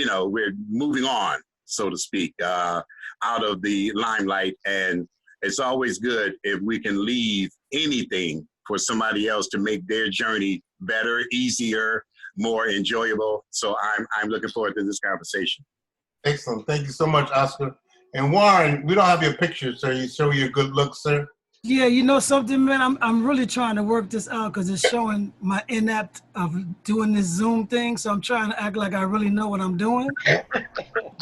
we're moving on, so to speak, out of the limelight. And it's always good if we can leave anything for somebody else to make their journey better, easier, more enjoyable. So I'm looking forward to this conversation. Excellent. Thank you so much, Oscar. And Warren, we don't have your picture, sir. You show your good looks, sir. Yeah, you know something, man? I'm really trying to work this out because it's showing my inept of doing this Zoom thing. So I'm trying to act like I really know what I'm doing,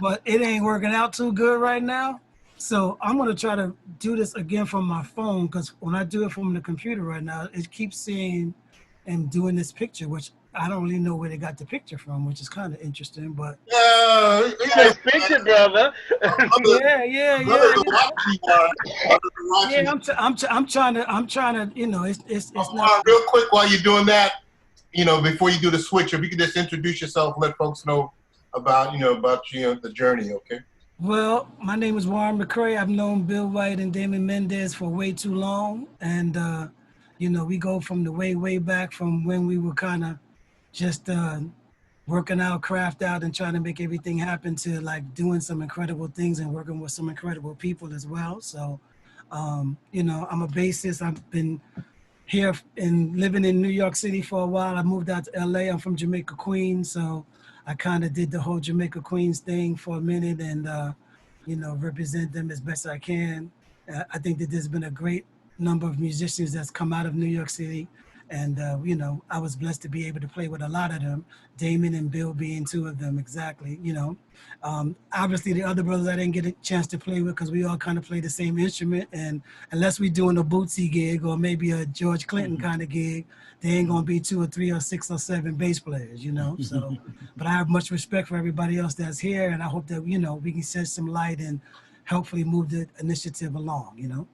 but it ain't working out too good right now. So I'm gonna try to do this again from my phone because when I do it from the computer right now, it keeps saying and doing this picture, which I don't really know where they got the picture from, which is kind of interesting. But nice picture, brother. Yeah. I'm trying to. You know, it's not real quick while you're doing that. You know, before you do the switch, if you could just introduce yourself, let folks know about the journey. Okay. Well, my name is Warren McRae. I've known Bill White and Damon Mendes for way too long, and we go from the way back from when we were kind of just working our craft out and trying to make everything happen to like doing some incredible things and working with some incredible people as well. So, I'm a bassist. I've been here and living in New York City for a while. I moved out to LA. I'm from Jamaica, Queens. So I kind of did the whole Jamaica, Queens thing for a minute and, represent them as best I can. I think that there's been a great number of musicians that's come out of New York City. And, I was blessed to be able to play with a lot of them, Damon and Bill being two of them, exactly, Obviously, the other brothers I didn't get a chance to play with because we all kind of play the same instrument. And unless we're doing a Bootsy gig or maybe a George Clinton kind of gig, there ain't going to be 2 or 3 or 6 or 7 bass players, So, but I have much respect for everybody else that's here. And I hope that, we can shed some light and hopefully move the initiative along,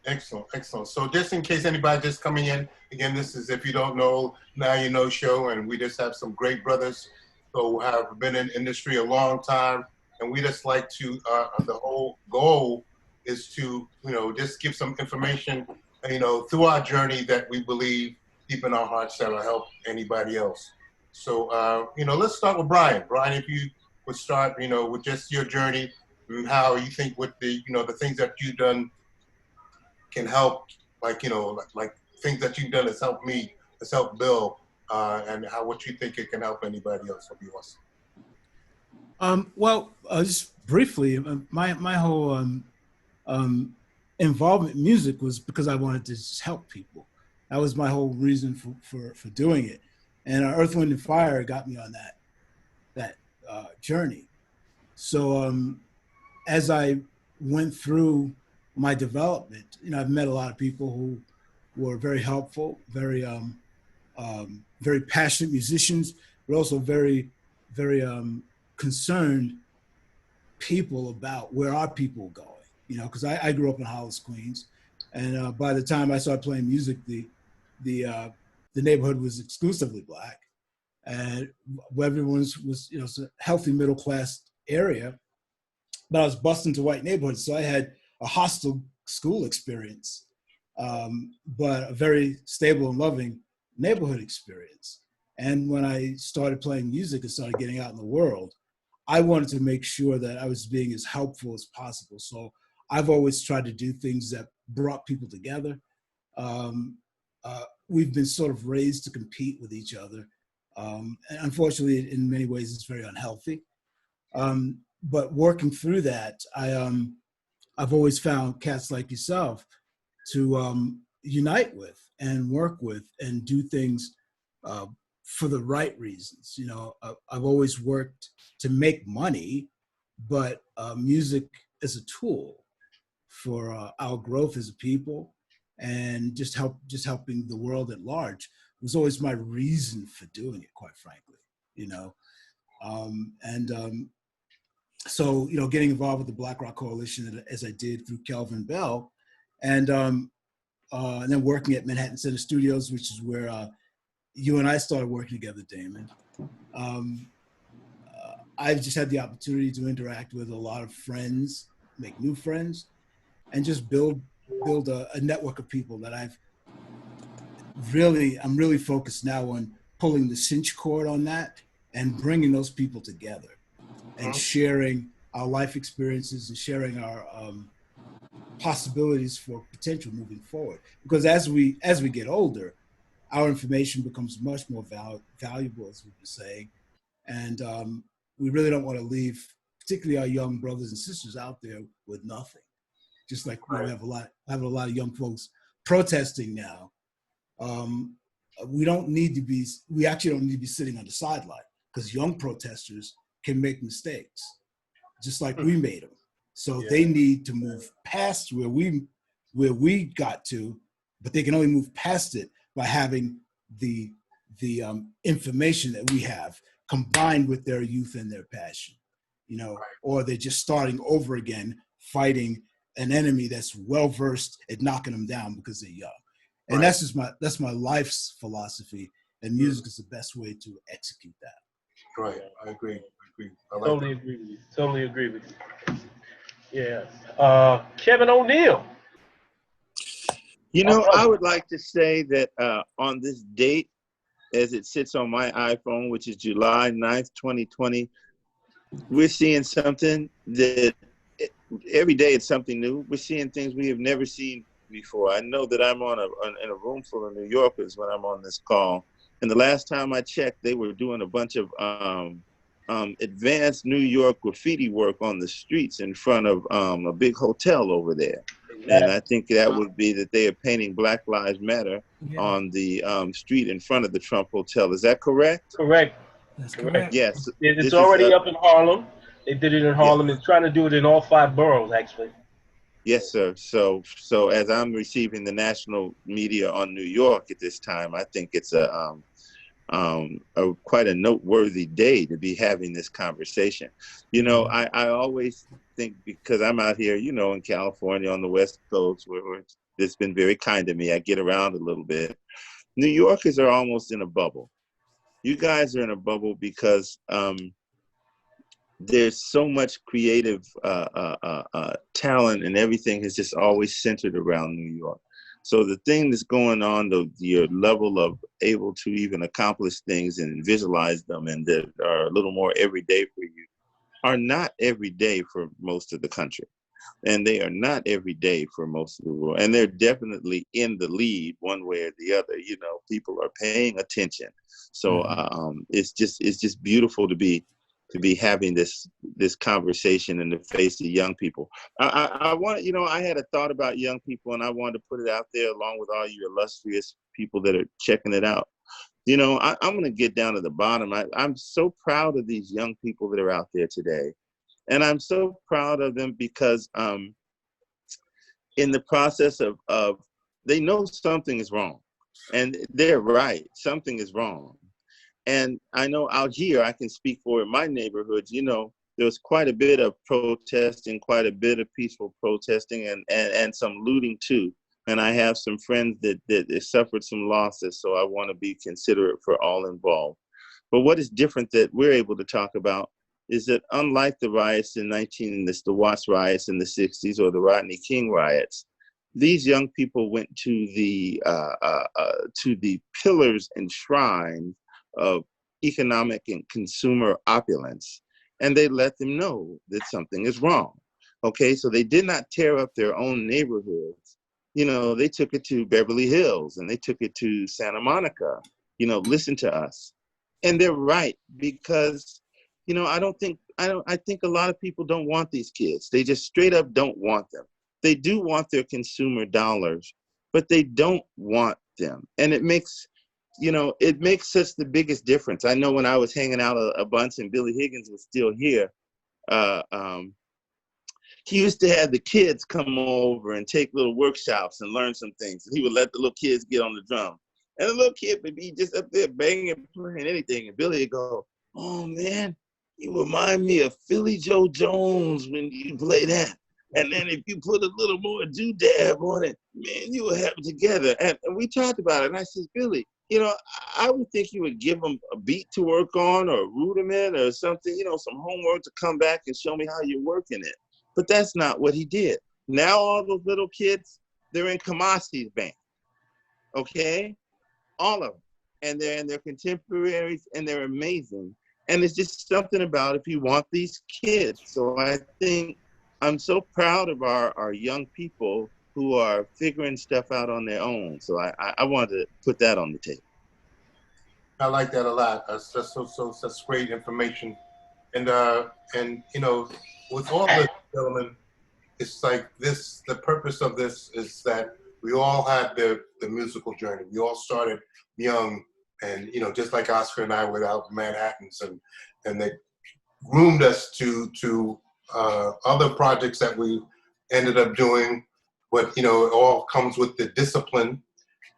Excellent. So just in case anybody just coming in, again, this is If You Don't Know, Now You Know show, and we just have some great brothers who have been in industry a long time, and we just like to, the whole goal is to, just give some information, through our journey that we believe deep in our hearts that'll help anybody else. So, let's start with Brian. Brian, if you would start, with just your journey and how you think with the, the things that you've done can help, like things that you've done has helped me, has helped Bill, and what you think it can help anybody else will be awesome. Just briefly, my whole involvement in music was because I wanted to just help people. That was my whole reason for doing it. And Earth, Wind, and Fire got me on that journey. So as I went through my development, I've met a lot of people who were very helpful, very very passionate musicians, but also very, very concerned people about where our people are going, because I grew up in Hollis, Queens. And by the time I started playing music, the neighborhood was exclusively Black. And everyone was it's a healthy middle-class area, but I was bused into white neighborhoods. So I had a hostile school experience, but a very stable and loving neighborhood experience. And when I started playing music and started getting out in the world, I wanted to make sure that I was being as helpful as possible. So I've always tried to do things that brought people together. We've been sort of raised to compete with each other. And unfortunately, in many ways, it's very unhealthy. But working through that, I've always found cats like yourself to unite with and work with and do things for the right reasons. I've always worked to make money, but music is a tool for our growth as a people and just helping the world at large was always my reason for doing it, quite frankly. So, getting involved with the Black Rock Coalition as I did through Kelvin Bell, and then working at Manhattan Center Studios, which is where you and I started working together, Damon. I've just had the opportunity to interact with a lot of friends, make new friends, and just build a network of people that I'm really focused now on pulling the cinch cord on that and bringing those people together and sharing our life experiences and sharing our possibilities for potential moving forward. Because as we get older, our information becomes much more valuable, as we've been saying, and we really don't want to leave, particularly our young brothers and sisters out there, with nothing. Just like we have a lot of young folks protesting now. We actually don't need to be sitting on the sideline, because young protesters can make mistakes, just like we made them. So they need to move past where we got to, but they can only move past it by having the information that we have combined with their youth and their passion, or they're just starting over again, fighting an enemy that's well versed at knocking them down because they're young. And that's my life's philosophy, and music is the best way to execute that. Right, I agree. I like Totally agree with you. Yeah. Kevin ONeil. I would like to say that on this date, as it sits on my iPhone, which is July 9th, 2020, we're seeing something that every day it's something new. We're seeing things we have never seen before. I know that I'm in a room full of New Yorkers when I'm on this call. And the last time I checked, they were doing a bunch of advanced New York graffiti work on the streets in front of a big hotel over there. And I think that would be that they are painting Black Lives Matter on the street in front of the Trump Hotel. Is that correct? Correct. That's correct. Yes. It's already up in Harlem. They did it in Harlem. They're trying to do it in all 5 boroughs, actually. Yes, sir. So as I'm receiving the national media on New York at this time, I think it's quite a noteworthy day to be having this conversation. I always think, because I'm out here, in California on the West Coast, where it's been very kind to me. I get around a little bit. New Yorkers are almost in a bubble. You guys are in a bubble because there's so much creative talent, and everything is just always centered around New York. So the thing that's going on, your level of able to even accomplish things and visualize them, and that are a little more everyday for you, are not every day for most of the country. And they are not every day for most of the world. And they're definitely in the lead one way or the other. People are paying attention. So it's just beautiful to be having this conversation in the face of young people. I want, I had a thought about young people, and I wanted to put it out there along with all you illustrious people that are checking it out. I'm going to get down to the bottom. I'm so proud of these young people that are out there today. And I'm so proud of them because in the process of they know something is wrong, and they're right. Something is wrong. And I know out here, I can speak for my neighborhoods, there was quite a bit of protesting, quite a bit of peaceful protesting, and some looting too. And I have some friends that suffered some losses, so I want to be considerate for all involved. But what is different that we're able to talk about is that, unlike the riots the Watts riots in the 60s or the Rodney King riots, these young people went to the pillars and shrines of economic and consumer opulence, and they let them know that something is wrong. Okay, so they did not tear up their own neighborhoods. They took it to Beverly Hills, and they took it to Santa Monica. Listen to us. And they're right, because I think a lot of people don't want these kids. They just straight up don't want them. They do want their consumer dollars, but they don't want them. And it makes such the biggest difference. I know when I was hanging out a bunch and Billy Higgins was still here, he used to have the kids come over and take little workshops and learn some things. He would let the little kids get on the drum. And the little kid would be just up there banging, playing anything. And Billy would go, "Oh, man, you remind me of Philly Joe Jones when you play that. And then if you put a little more doodad on it, man, you will have it together." And we talked about it. And I said, "Billy, I would think you would give them a beat to work on, or a rudiment or something, some homework to come back and show me how you're working it." But that's not what he did. Now all those little kids, they're in Kamasi's band, okay? All of them. And they're in their contemporaries, and they're amazing. And it's just something about if you want these kids. So I think I'm so proud of our young people who are figuring stuff out on their own. So I wanted to put that on the table. I like that a lot. That's that's great information. And you know, with all this, gentlemen, it's like this. The purpose of this is that we all had the musical journey. We all started young, and you know, just like Oscar and I were out Manhattans, and they groomed us to other projects that we ended up doing. But you know, it all comes with the discipline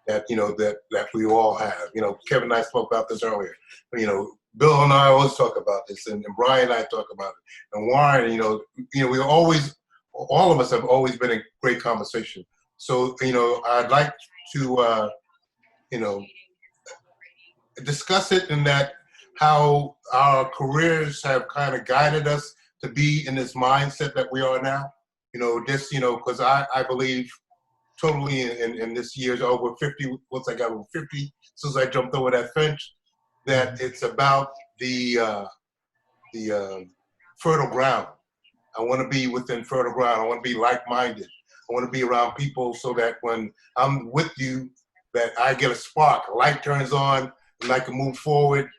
that you know that we all have. You know, Kevin and I spoke about this earlier. You know, Bill and I always talk about this, and Brian and I talk about it, and Warren. You know, we always, all of us have always been in great conversation. So you know, I'd like to you know, discuss it in that how our careers have kind of guided us to be in this mindset that we are now. You know, just, you know, because I believe totally in this year's over 50, once I got over 50, since I jumped over that fence, that it's about the fertile ground. I want to be within fertile ground. I want to be like-minded. I want to be around people so that when I'm with you, that I get a spark, a light turns on, and I can move forward.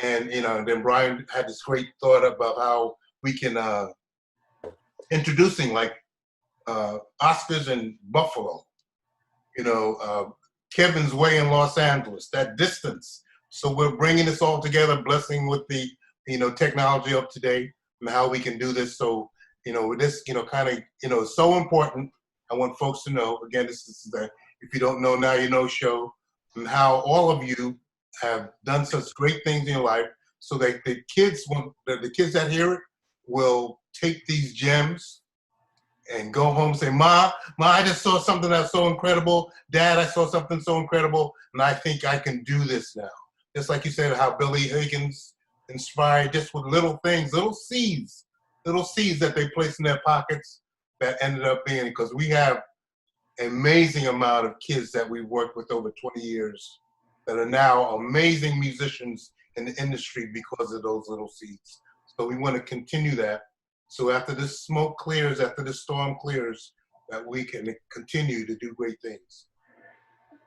And, you know, and then Brian had this great thought about how we can, introducing like Oscars in Buffalo, you know, Kevin's Way in Los Angeles, that distance. So we're bringing this all together, blessing with the, you know, technology of today and how we can do this. So, you know, this, you know, kind of, you know, is so important. I want folks to know, again, this is the If You Don't Know, Now You Know show, and how all of you have done such great things in your life so that the kids that hear it will take these gems and go home and say, Ma, I just saw something that's so incredible. Dad, I saw something so incredible, and I think I can do this now. Just like you said, how Billy Higgins inspired just with little things, little seeds that they placed in their pockets that ended up being, because we have an amazing amount of kids that we've worked with over 20 years that are now amazing musicians in the industry because of those little seeds. So we want to continue that. So after this smoke clears, after this storm clears, that we can continue to do great things.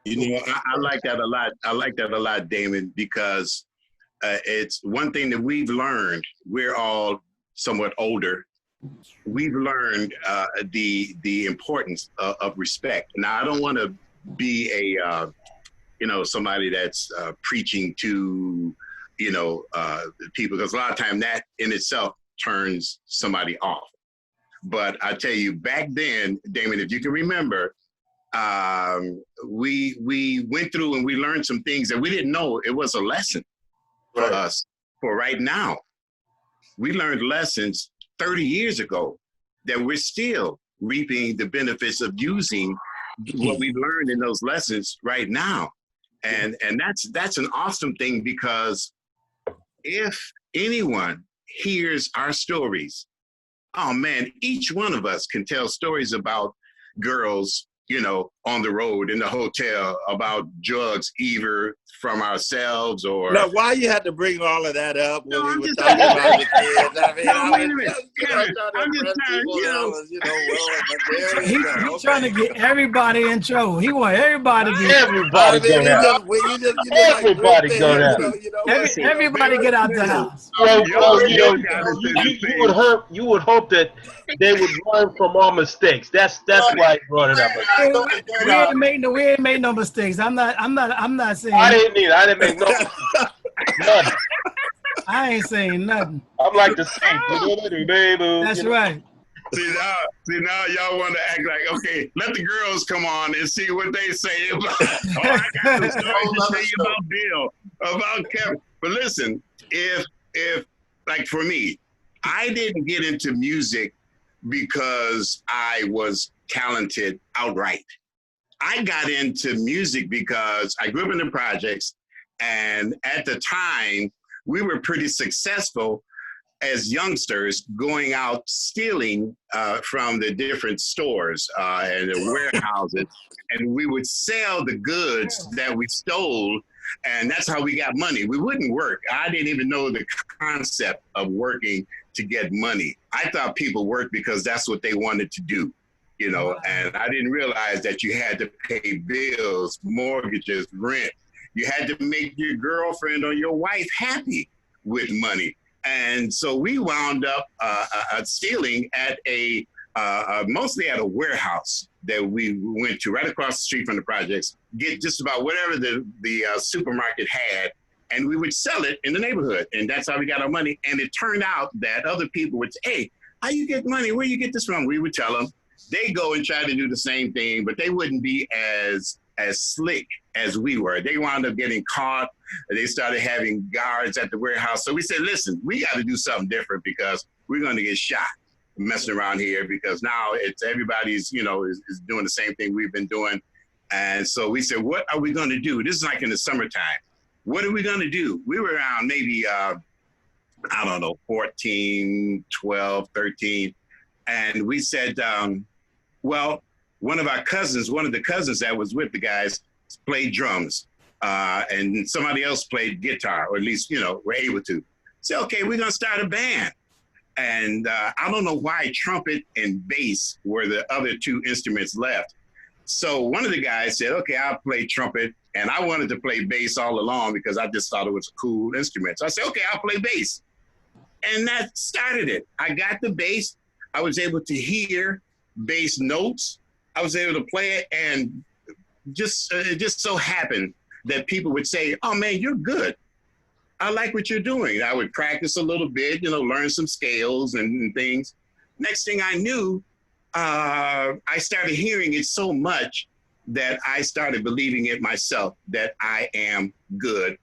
You know, I like that a lot. I like that a lot, Damon, because it's one thing that we've learned. We're all somewhat older. We've learned the importance of respect. Now, I don't want to be a you know, somebody that's preaching to, you know, people, because a lot of time that in itself turns somebody off. But I tell you, back then, Damon, if you can remember, we went through and we learned some things that we didn't know it was a lesson for us for right now. We learned lessons 30 years ago that we're still reaping the benefits of using what we've learned in those lessons right now. And that's an awesome thing, because if anyone hears our stories, oh man, each one of us can tell stories about girls, you know, on the road, in the hotel, about drugs, either from ourselves or... Now, why you had to bring all of that up when we were just talking about the kids? I mean, no, wait a minute. Kevin, I'm just trying, you know... He's trying to get everybody in trouble. He want everybody to be... Everybody go down. Everybody go down. Everybody get out the house. Well, you would hope that they would learn from our mistakes. That's why I brought it up. We ain't made no mistakes. I'm not saying. I didn't make no nothing. I ain't saying nothing. I'm like the saint. That's right. See now y'all want to act like, okay, let the girls come on and see what they say about. Oh, I got some stories to tell you about Bill, about Kevin. But listen, if like for me, I didn't get into music because I was talented outright. I got into music because I grew up in the projects, and at the time, we were pretty successful as youngsters going out stealing from the different stores and the warehouses, and we would sell the goods that we stole And that's how we got money. We wouldn't work. I didn't even know the concept of working to get money. I thought people worked because that's what they wanted to do, you know, Wow. and I didn't realize that you had to pay bills, mortgages, rent. You had to make your girlfriend or your wife happy with money. And so we wound up stealing at mostly at a warehouse that we went to right across the street from the projects, get just about whatever the supermarket had, and we would sell it in the neighborhood. And that's how we got our money. And it turned out that other people would say, hey, how you get money? Where you get this from? We would tell them. They go and try to do the same thing, but they wouldn't be as slick as we were. They wound up getting caught. They started having guards at the warehouse. So we said, listen, we got to do something different because we're going to get shot messing around here, because now it's everybody's, you know, is doing the same thing we've been doing. And so we said, what are we going to do? This is like in the summertime. What are we going to do? We were around maybe, I don't know, 14, 12, 13. And we said, well, one of the cousins that was with the guys played drums, and somebody else played guitar, or at least, you know, were able to. Say, okay, we're going to start a band. And I don't know why trumpet and bass were the other two instruments left. So one of the guys said, okay, I'll play trumpet. And I wanted to play bass all along because I just thought it was a cool instrument. So I said, okay, I'll play bass. And that started it. I got the bass. I was able to hear bass notes. I was able to play it. And it just so happened that people would say, oh, man, you're good. I like what you're doing. I would practice a little bit, you know, learn some scales and things. Next thing I knew, I started hearing it so much that I started believing it myself, that I am good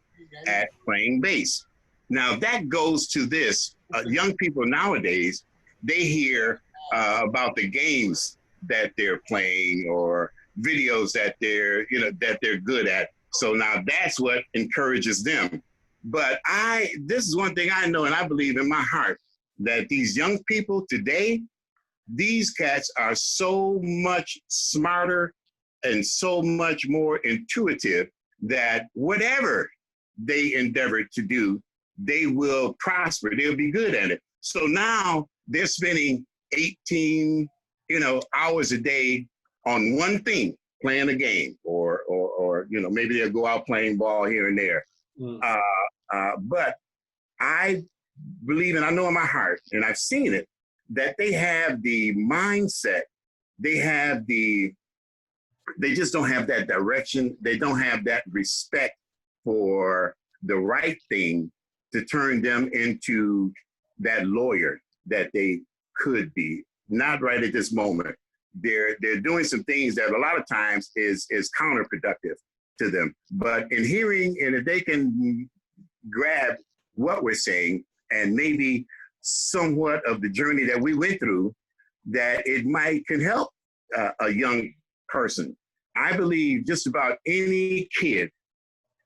at playing bass. Now that goes to this, young people nowadays, they hear about the games that they're playing or videos that they're good at. So now that's what encourages them. But this is one thing I know, and I believe in my heart, that these young people today, these cats are so much smarter and so much more intuitive that whatever they endeavor to do, they will prosper. They'll be good at it. So now they're spending 18, hours a day on one thing, playing a game, or maybe they'll go out playing ball here and there. But I believe, and I know in my heart, and I've seen it, that they have the mindset, they just don't have that direction. They don't have that respect for the right thing to turn them into that lawyer that they could be. Not right at this moment. They're doing some things that a lot of times is counterproductive to them. But in hearing, and if they can grab what we're saying and maybe somewhat of the journey that we went through, that it can help a young person. I believe just about any kid,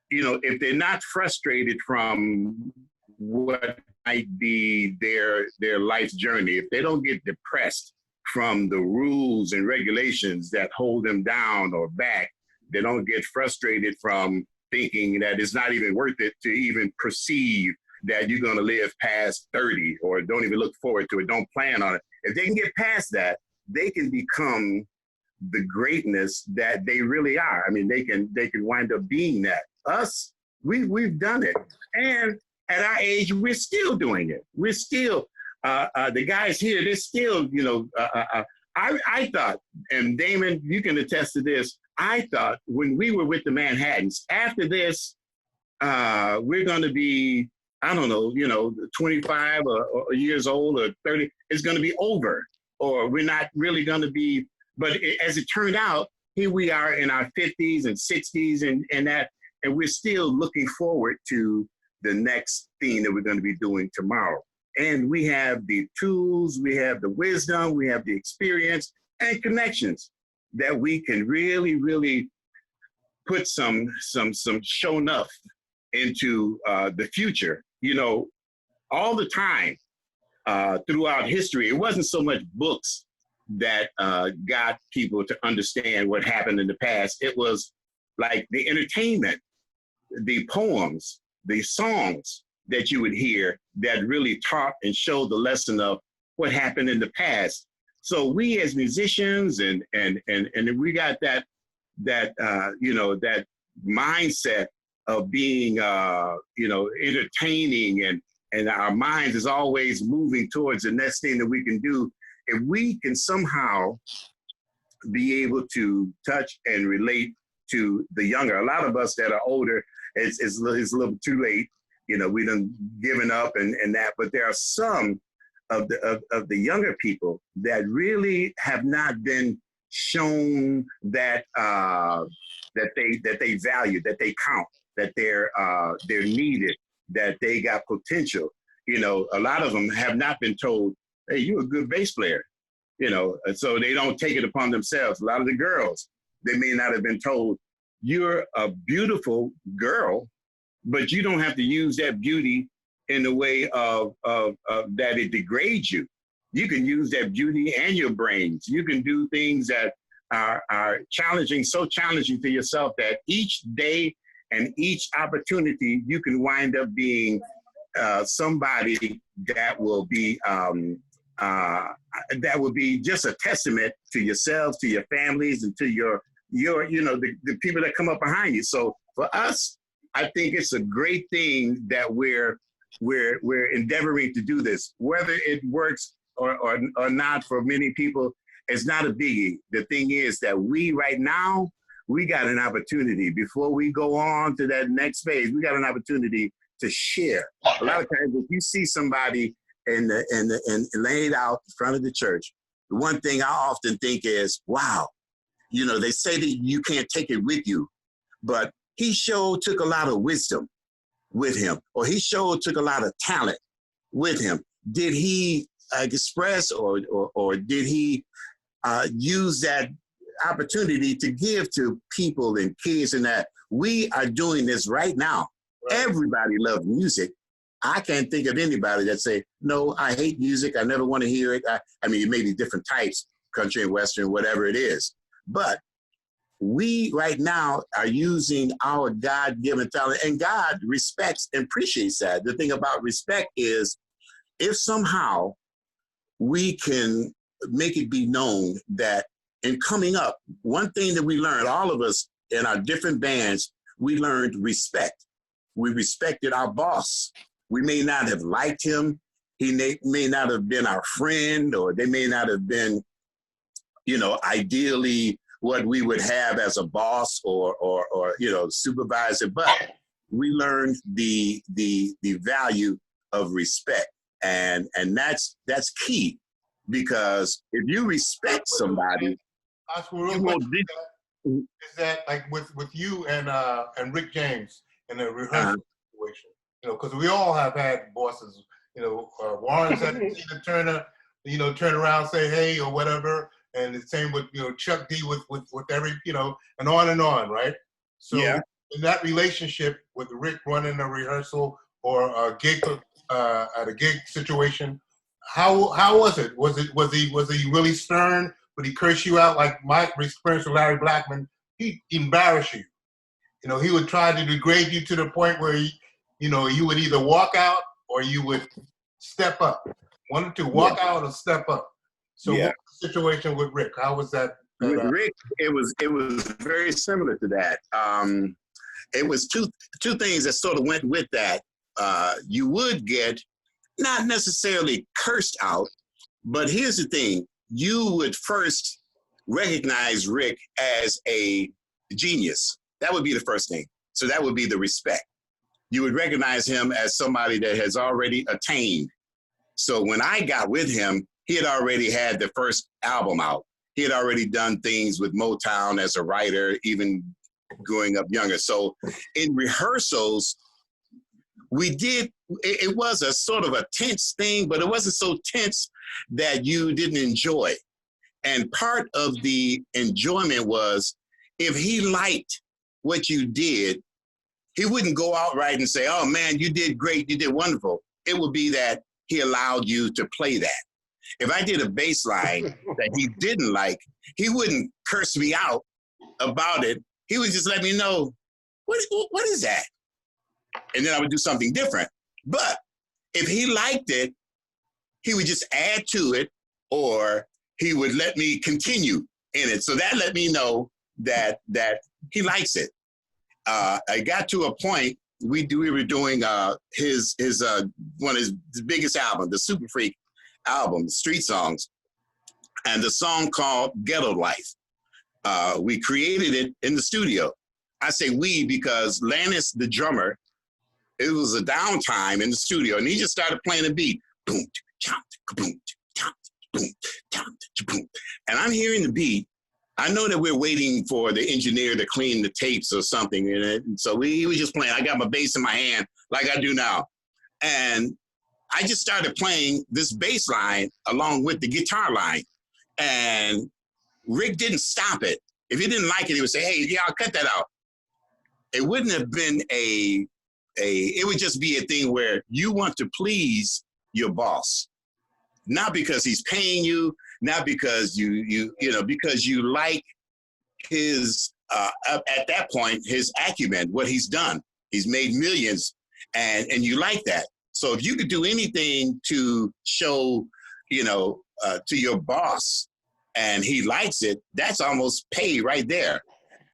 if they're not frustrated from what might be their life's journey, if they don't get depressed from the rules and regulations that hold them down or back, they don't get frustrated from thinking that it's not even worth it to even perceive that you're going to live past 30, or don't even look forward to it, don't plan on it. If they can get past that, they can become the greatness that they really are. I mean, they can wind up being that. Us, we've done it. And at our age, we're still doing it. We're still, the guys here, they're still, I thought, and Damon, you can attest to this, I thought when we were with the Manhattans, after this, we're going to be, I don't know, 25 or years old or 30, it's going to be over, or we're not really going to be, but as it turned out, here we are in our 50s and 60s and we're still looking forward to the next thing that we're going to be doing tomorrow. And we have the tools, we have the wisdom, we have the experience and connections that we can really, really put some show enough into the future. All the time throughout history, it wasn't so much books that got people to understand what happened in the past. It was like the entertainment the poems, the songs that you would hear that really taught and showed the lesson of what happened in the past. So we as musicians and we got that mindset of being entertaining, and our minds is always moving towards the next thing that we can do. If we can somehow be able to touch and relate to the younger, a lot of us that are older, it's a little too late. We done given up and that, but there are some of the younger people that really have not been shown that that they value, that they count, that they're needed, that they got potential. A lot of them have not been told, hey, you're a good bass player, and so they don't take it upon themselves. A lot of the girls, they may not have been told, you're a beautiful girl, but you don't have to use that beauty in the way of that it degrades you. You can use that beauty and your brains. You can do things that are challenging, so challenging to yourself that each day and each opportunity, you can wind up being somebody that will be just a testament to yourselves, to your families, and to your the people that come up behind you. So for us, I think it's a great thing that we're endeavoring to do this. Whether it works or not for many people, it's not a biggie. The thing is that right now, we got an opportunity before we go on to that next phase. We got an opportunity to share. A lot of times, if you see somebody and laid out in front of the church, the one thing I often think is, wow, they say that you can't take it with you, but he took a lot of wisdom with him, or he took a lot of talent with him. Did he express or did he use that opportunity to give to people and kids? And that we are doing this right now. Right. Everybody loves music. I can't think of anybody that say, no, I hate music. I never want to hear it. I mean, it may be different types, country and Western, whatever it is. But we right now are using our God-given talent, and God respects and appreciates that. The thing about respect is, if somehow we can make it be known that in coming up, one thing that we learned, all of us in our different bands, we learned respect. We respected our boss. We may not have liked him. He may not have been our friend, or they may not have been, ideally what we would have as a boss or supervisor, but we learned the value of respect. And that's key, because if you respect somebody, is that like with you and Rick James in a rehearsal situation? Because we all have had bosses. Warren said Tina Turner, turn around and say hey or whatever, and the same with Chuck D with every and on, right? So yeah. In that relationship with Rick running a rehearsal or a gig at a gig situation, how was it? Was he really stern? Would he curse you out like my experience with Larry Blackman? He'd embarrass you. He would try to degrade you to the point where you would either walk out or you would step up. One or two, walk out or step up. So what was the situation with Rick? How was that? With Rick, it was very similar to that. It was two things that sort of went with that. You would get not necessarily cursed out, but here's the thing. You would first recognize Rick as a genius. That would be the first thing. So that would be the respect. You would recognize him as somebody that has already attained. So when I got with him, he had already had the first album out. He had already done things with Motown as a writer, even growing up younger. So in rehearsals, it was a sort of a tense thing, but it wasn't so tense that you didn't enjoy. And part of the enjoyment was, if he liked what you did, he wouldn't go outright and say, oh man, you did great, you did wonderful. It would be that he allowed you to play that. If I did a bass line that he didn't like, he wouldn't curse me out about it. He would just let me know, what is that? and then I would do something different. But if he liked it, he would just add to it, or he would let me continue in it. So that let me know that he likes it. I got to a point, we were doing his one of his biggest albums, the Super Freak album, Street Songs, and the song called Ghetto Life. We created it in the studio. I say we because Lannis, the drummer, it was a downtime in the studio, and he just started playing a beat. Boom, boom, boom, boom. And I'm hearing the beat. I know that we're waiting for the engineer to clean the tapes or something. And so he was just playing. I got my bass in my hand like I do now. And I just started playing this bass line along with the guitar line. And Rick didn't stop it. If he didn't like it, he would say, hey, yeah, I'll cut that out. It wouldn't have been it would just be a thing where you want to please your boss. Not because he's paying you, not because because you like his, at that point, his acumen, what he's done. He's made millions, and you like that. So if you could do anything to show, to your boss, and he likes it, that's almost pay right there.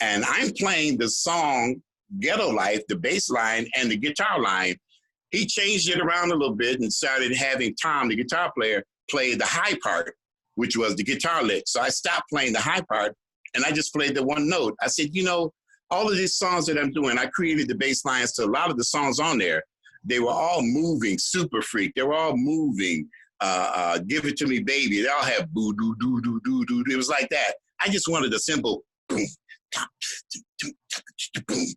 And I'm playing the song Ghetto Life, the bass line and the guitar line. He changed it around a little bit and started having Tom, the guitar player, play the high part, which was the guitar lick. So I stopped playing the high part and I just played the one note. I said, all of these songs that I'm doing, I created the bass lines to a lot of the songs on there. They were all moving, Super Freak. They were all moving. Give It To Me, Baby. They all have boo, doo, doo, doo, doo, doo. It was like that. I just wanted a simple boom, boom.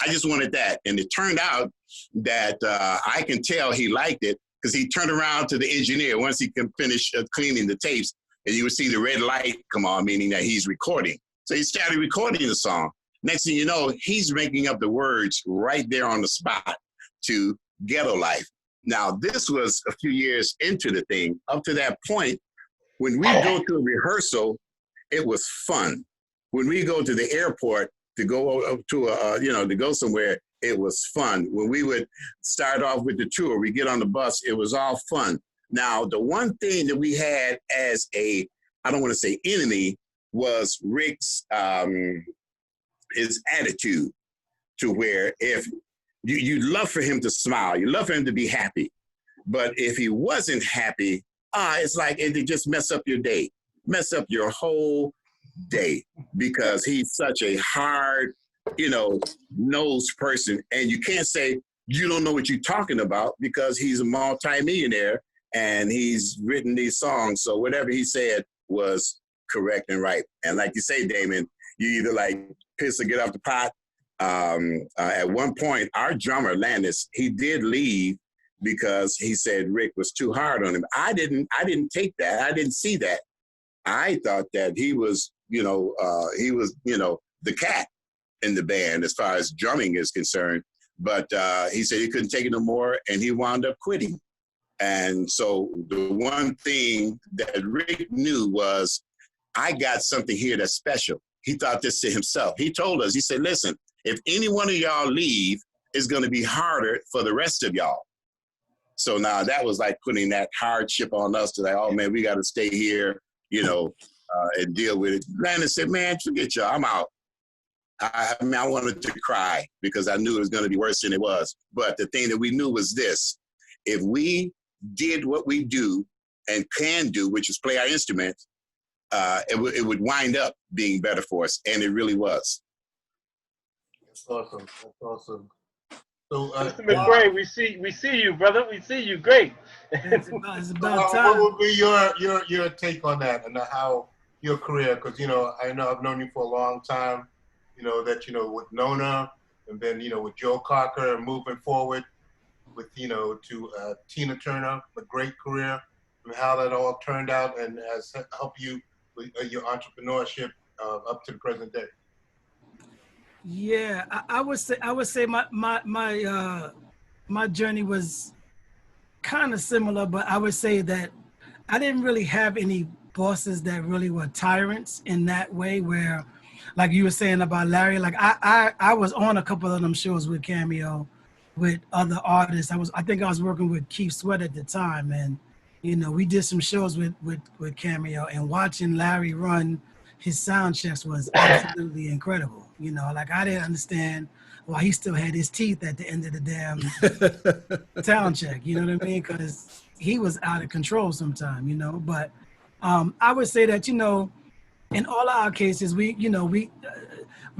I just wanted that. And it turned out that I can tell he liked it because he turned around to the engineer once he can finish cleaning the tapes, and you would see the red light come on, meaning that he's recording. So he started recording the song. Next thing you know, he's making up the words right there on the spot to Ghetto Life. Now, this was a few years into the thing. Up to that point, when we go to a rehearsal, it was fun. When we go to the airport to go to to go somewhere, it was fun. When we would start off with the tour, we get on the bus, it was all fun. Now, the one thing that we had as I don't want to say enemy, was Rick's, his attitude, to where if you'd love for him to smile, you love for him to be happy. But if he wasn't happy, it's like it just mess up your day, mess up your whole day, because he's such a hard, nosed person. And you can't say you don't know what you're talking about, because he's a multi-millionaire and he's written these songs. So whatever he said was correct and right. And like you say, Damon, you either like piss or get off the pot. At one point, our drummer, Landis, he did leave because he said Rick was too hard on him. I didn't take that. I didn't see that. I thought that he was, the cat in the band as far as drumming is concerned. But he said he couldn't take it no more, and he wound up quitting. And so the one thing that Rick knew was, I got something here that's special. He thought this to himself. He told us, he said, listen, if any one of y'all leave, it's going to be harder for the rest of y'all. So now that was like putting that hardship on us to like, oh man, we got to stay here, and deal with it. Landon said, man, forget y'all, I'm out. I wanted to cry because I knew it was going to be worse than it was. But the thing that we knew was this: if we did what we do and can do, which is play our instruments, it would wind up being better for us, and it really was. That's awesome. That's awesome. So, Mr. McRae, we see you, brother. We see you. Great. It's about time. What would be your take on that and how your career? Because I know I've known you for a long time. With Nona, and then with Joe Cocker, and moving forward with to Tina Turner, a great career, and how that all turned out and has helped you with your entrepreneurship up to the present day. Yeah, I would say my journey was kind of similar, but I would say that I didn't really have any bosses that really were tyrants in that way, where, like you were saying about Larry, like I was on a couple of them shows with Cameo, with other artists. I think I was working with Keith Sweat at the time, and you know, we did some shows with Cameo, and watching Larry run his sound checks was absolutely incredible. You know, like I didn't understand why he still had his teeth at the end of the damn sound check. You know what I mean? Because he was out of control sometimes. You know, but I would say that, you know, in all of our cases, we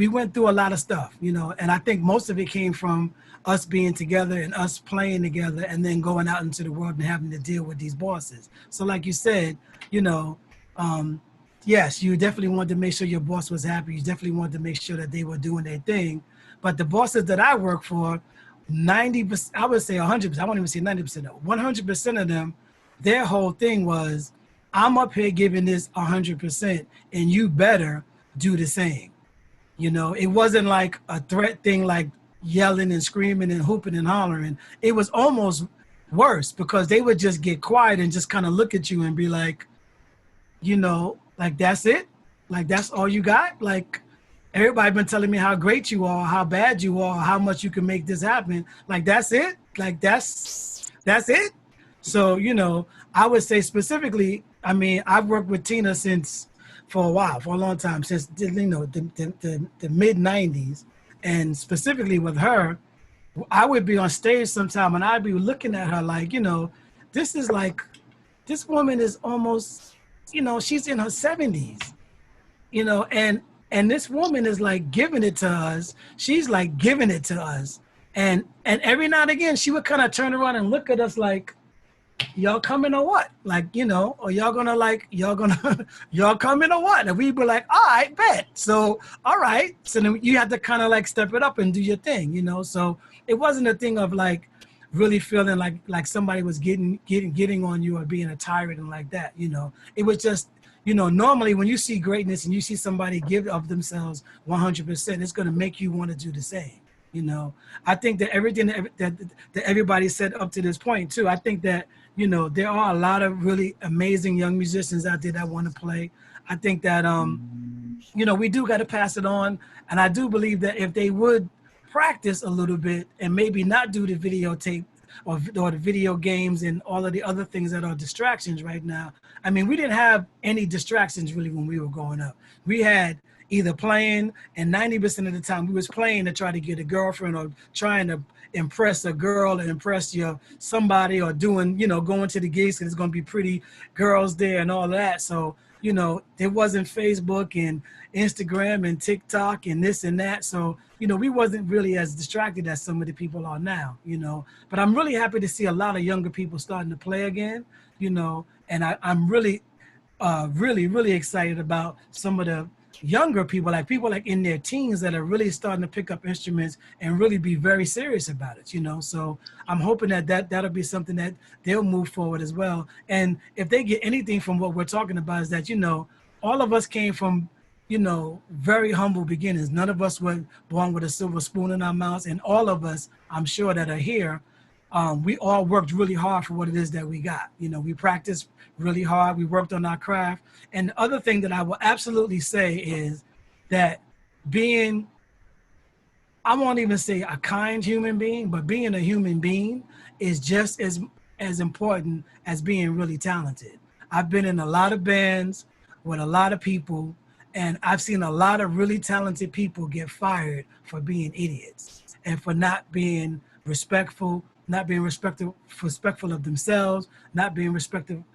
went through a lot of stuff, you know, and I think most of it came from us being together and us playing together and then going out into the world and having to deal with these bosses. So like you said, you know, yes, you definitely wanted to make sure your boss was happy. You definitely wanted to make sure that they were doing their thing. But the bosses that I work for, 90%, I would say 100%, I won't even say 90%, 100% of them, their whole thing was, I'm up here giving this 100% and you better do the same. You know, it wasn't like a threat thing, like yelling and screaming and hooping and hollering. It was almost worse because they would just get quiet and just kind of look at you and be like, you know, like, that's it? Like, that's all you got? Like, everybody been telling me how great you are, how bad you are, how much you can make this happen. Like, that's it? Like, that's it? So, you know, I would say specifically, I mean, I've worked with Tina for a while, for a long time, since, you know, the mid 90s. And specifically with her, I would be on stage sometime and I'd be looking at her like, you know, this woman is almost, you know, she's in her 70s, you know, and this woman is like giving it to us. She's like giving it to us. And every now and again, she would kind of turn around and look at us like, y'all coming or what? Like, you know, or y'all coming or what? And we'd be like, all right, bet. So, all right. So then you have to kind of like step it up and do your thing, you know? So it wasn't a thing of like really feeling like somebody was getting on you or being a tyrant and like that, you know? It was just, you know, normally when you see greatness and you see somebody give of themselves 100%, it's going to make you want to do the same. You know, I think that everything that everybody said up to this point too, I think that, you know, there are a lot of really amazing young musicians out there that want to play. I think that, you know, we do got to pass it on. And I do believe that if they would practice a little bit and maybe not do the videotape or the video games and all of the other things that are distractions right now. I mean, we didn't have any distractions really when we were growing up. We had either playing, and 90% of the time we was playing to try to get a girlfriend or trying to impress a girl or impress somebody, or doing, you know, going to the gigs because there's going to be pretty girls there and all that. So, you know, there wasn't Facebook and Instagram and TikTok and this and that. So, you know, we wasn't really as distracted as some of the people are now, you know. But I'm really happy to see a lot of younger people starting to play again, you know, and I'm really, really excited about some of the younger people like in their teens that are really starting to pick up instruments and really be very serious about it, you know. So I'm hoping that'll be something that they'll move forward as well. And if they get anything from what we're talking about is that, you know, all of us came from, you know, very humble beginnings. None of us were born with a silver spoon in our mouths, and all of us, I'm sure, that are here, we all worked really hard for what it is that we got. You know, we practiced really hard. We worked on our craft. And the other thing that I will absolutely say is that being, I won't even say a kind human being, but being a human being is just as important as being really talented. I've been in a lot of bands with a lot of people, and I've seen a lot of really talented people get fired for being idiots and for not being respectful, not being respectful of themselves, not being respectful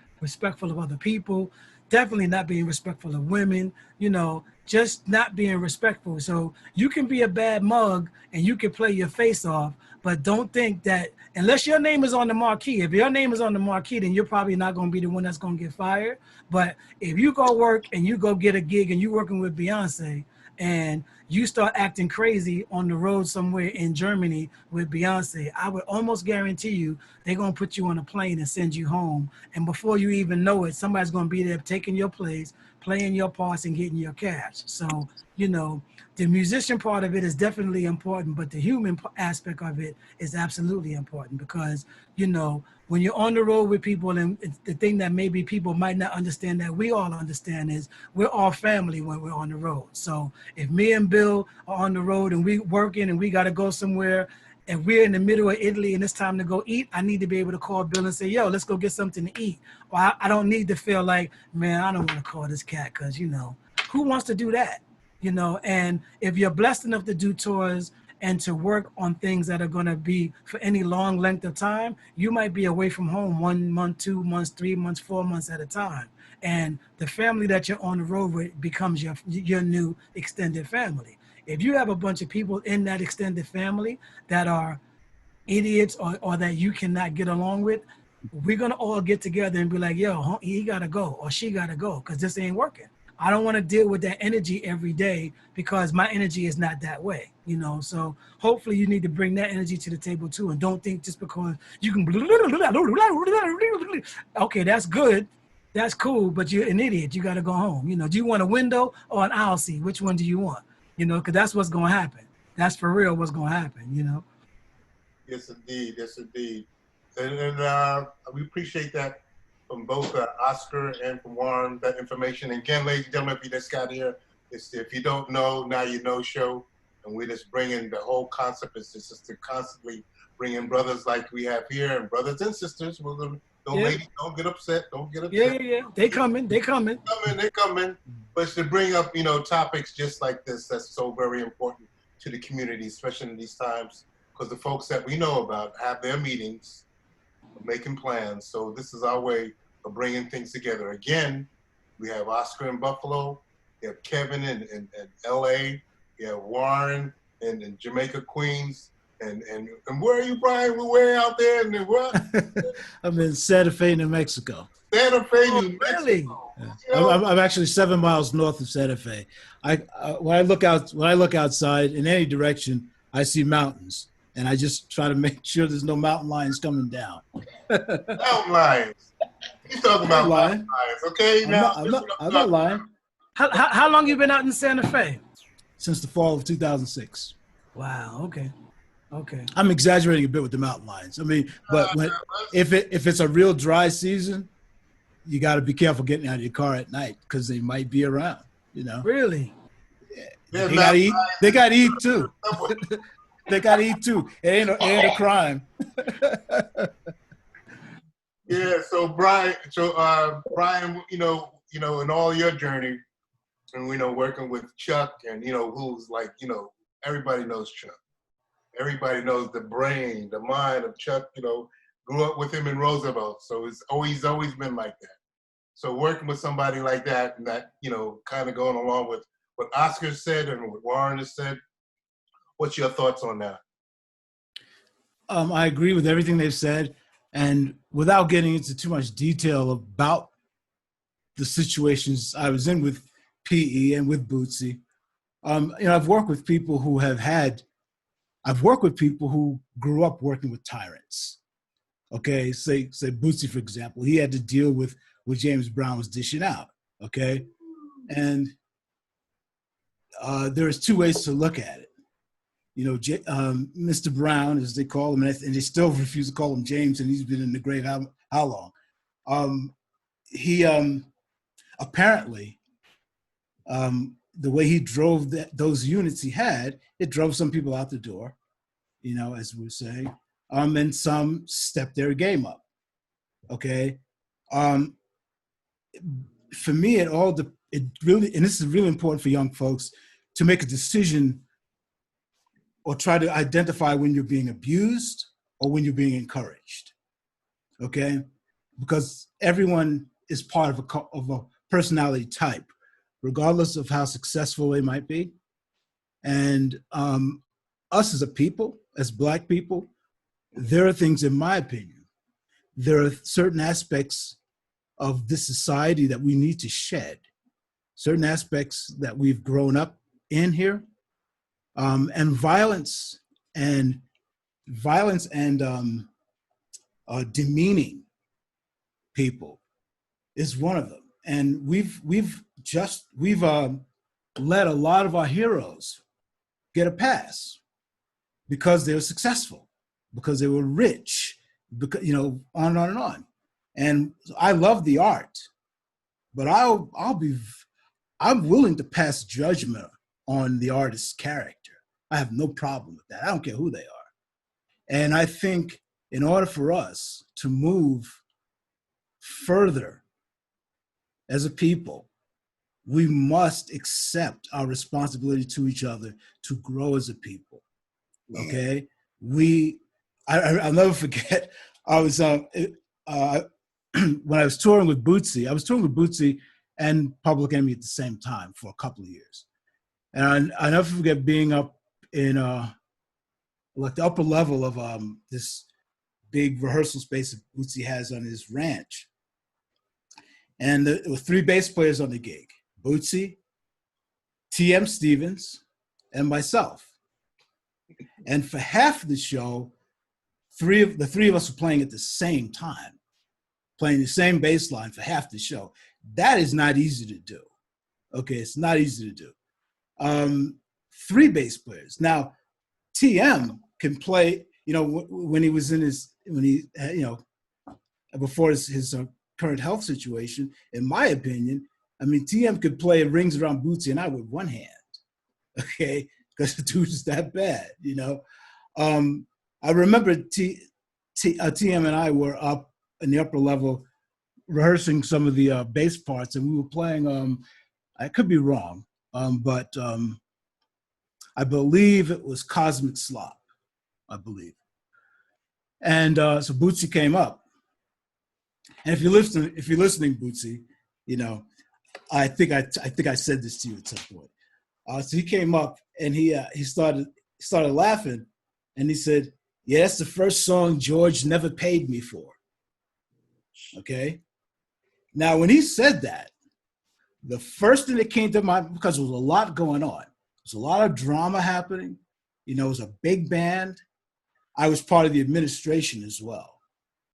of other people, definitely not being respectful of women, you know, just not being respectful. So you can be a bad mug and you can play your face off, but don't think that unless your name is on the marquee, if your name is on the marquee, then you're probably not going to be the one that's going to get fired. But if you go work and you go get a gig and you're working with Beyonce and you start acting crazy on the road somewhere in Germany with Beyonce, I would almost guarantee you they're going to put you on a plane and send you home. And before you even know it, somebody's going to be there taking your place, playing your parts and getting your cash. So, you know, the musician part of it is definitely important, but the human aspect of it is absolutely important because, you know, when you're on the road with people, and the thing that maybe people might not understand that we all understand is we're all family when we're on the road. So if me and Bill are on the road and we working and we got to go somewhere if we're in the middle of Italy and it's time to go eat, I need to be able to call Bill and say, yo, let's go get something to eat. Or I don't need to feel like, man, I don't want to call this cat because, you know, who wants to do that? You know, and if you're blessed enough to do tours and to work on things that are going to be for any long length of time, you might be away from home 1 month, 2 months, 3 months, 4 months at a time. And the family that you're on the road with becomes your new extended family. If you have a bunch of people in that extended family that are idiots or that you cannot get along with, we're going to all get together and be like, yo, he got to go or she got to go because this ain't working. I don't want to deal with that energy every day because my energy is not that way, you know? So hopefully you need to bring that energy to the table too. And don't think just because you can, okay, that's good. That's cool, but you're an idiot. You got to go home. You know, do you want a window or an aisle seat? Which one do you want? You know, because that's what's going to happen. That's for real what's going to happen, you know? Yes, indeed. Yes, indeed. And we appreciate that from both Oscar and from Warren, that information. And again, ladies and gentlemen, if you just got here, it's the If You Don't Know, Now You Know show. And we're just bringing the whole concept is just to constantly bring in brothers like we have here and brothers and sisters. Ladies, don't get upset. Don't get upset. Yeah. They coming. They coming. But it's to bring up, you know, topics just like this that's so very important to the community, especially in these times, because the folks that we know about have their meetings, making plans. So this is our way of bringing things together. Again, we have Oscar in Buffalo, we have Kevin in LA, we have Warren in Jamaica, Queens, and where are you, Brian? We're way out there in the what? I'm in Santa Fe, New Mexico. Santa Fe, New Mexico. Really? Yeah. You know? I'm actually 7 miles north of Santa Fe. When I look outside in any direction, I see mountains. And I just try to make sure there's no mountain lions coming down. Mountain lions. He's talking about mountain lions, okay? I'm not lying. How long you been out in Santa Fe? Since the fall of 2006. Wow. Okay. I'm exaggerating a bit with the mountain lions. I mean, but if it's a real dry season, you got to be careful getting out of your car at night because they might be around. You know. Really? Yeah. They got to eat too. They got to eat too. It ain't a crime. Yeah. So Brian, you know, in all your journey, and working with Chuck, and who's like, everybody knows Chuck. Everybody knows the brain, the mind of Chuck. Grew up with him in Roosevelt, so he's always been like that. So working with somebody like that, and that kind of going along with what Oscar said and what Warren has said. What's your thoughts on that? I agree with everything they've said. And without getting into too much detail about the situations I was in with PE and with Bootsy, I've worked with people who grew up working with tyrants. Okay, say Bootsy, for example, he had to deal with what James Brown was dishing out. Okay, and there's two ways to look at it. Mr. Brown, as they call him, and they still refuse to call him James, and he's been in the grave how long? He apparently, the way he drove those units he had, it drove some people out the door, as we were saying, and some stepped their game up. Okay, for me, it really, and this is really important for young folks to make a decision or try to identify when you're being abused or when you're being encouraged, okay? Because everyone is part of a personality type, regardless of how successful they might be. And us as a people, as Black people, there are things, in my opinion, there are certain aspects of this society that we need to shed, certain aspects that we've grown up in here. And violence and demeaning people is one of them. And we've let a lot of our heroes get a pass because they were successful, because they were rich, because on and on and on. And I love the art, but I'm willing to pass judgment on the artist's character. I have no problem with that. I don't care who they are. And I think in order for us to move further as a people, we must accept our responsibility to each other to grow as a people. Okay, I'll never forget. I was when I was touring with Bootsy. I was touring with Bootsy and Public Enemy at the same time for a couple of years, and I never forget being up in like the upper level of this big rehearsal space that Bootsy has on his ranch, and there were 3 bass players on the gig: Bootsy, T.M. Stevens, and myself. And for half of the show, the three of us were playing at the same time, playing the same bass line for half the show. That is not easy to do. Okay, it's not easy to do. 3 bass players. Now, TM can play, when he was in before his current health situation, in my opinion, I mean, TM could play Rings Around Bootsy and I with one hand, okay? Because the dude is that bad, I remember TM and I were up in the upper level rehearsing some of the bass parts, and we were playing, I could be wrong, but I believe it was Cosmic Slop, I believe. And so Bootsy came up. And if you're listening, Bootsy, I think I said this to you at some point. So he came up and he started laughing, and he said, "Yeah, that's the first song George never paid me for." Okay. Now, when he said that, the first thing that came to mind, because there was a lot going on, there was a lot of drama happening. It was a big band. I was part of the administration as well.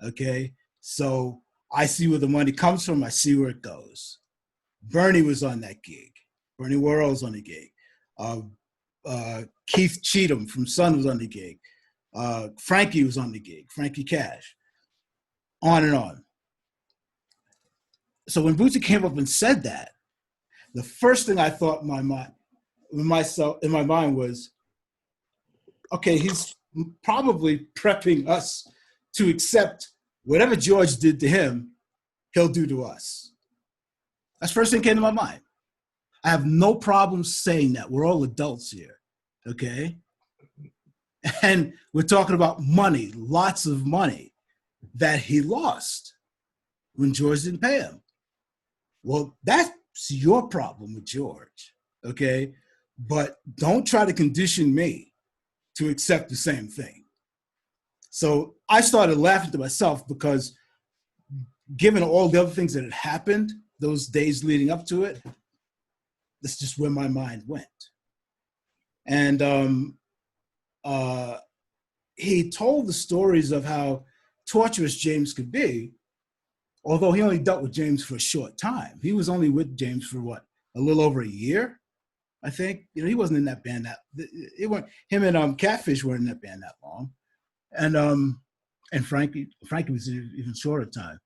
Okay. So I see where the money comes from. I see where it goes. Bernie was on that gig. Bernie Worrell's on the gig. Keith Cheatham from Sun was on the gig. Frankie was on the gig. Frankie Cash. On and on. So when Bootsy came up and said that, the first thing I thought in my mind was, okay, he's probably prepping us to accept whatever George did to him, he'll do to us. That's the first thing that came to my mind. I have no problem saying that. We're all adults here, okay? And we're talking about money, lots of money that he lost when George didn't pay him. Well, that's your problem with George, okay? But don't try to condition me to accept the same thing. So I started laughing to myself because given all the other things that had happened those days leading up to it, that's just where my mind went. And he told the stories of how torturous James could be, although he only dealt with James for a short time. He was only with James for a little over a year, I think. He wasn't in that band him and Catfish weren't in that band that long. And Frankie was even shorter time.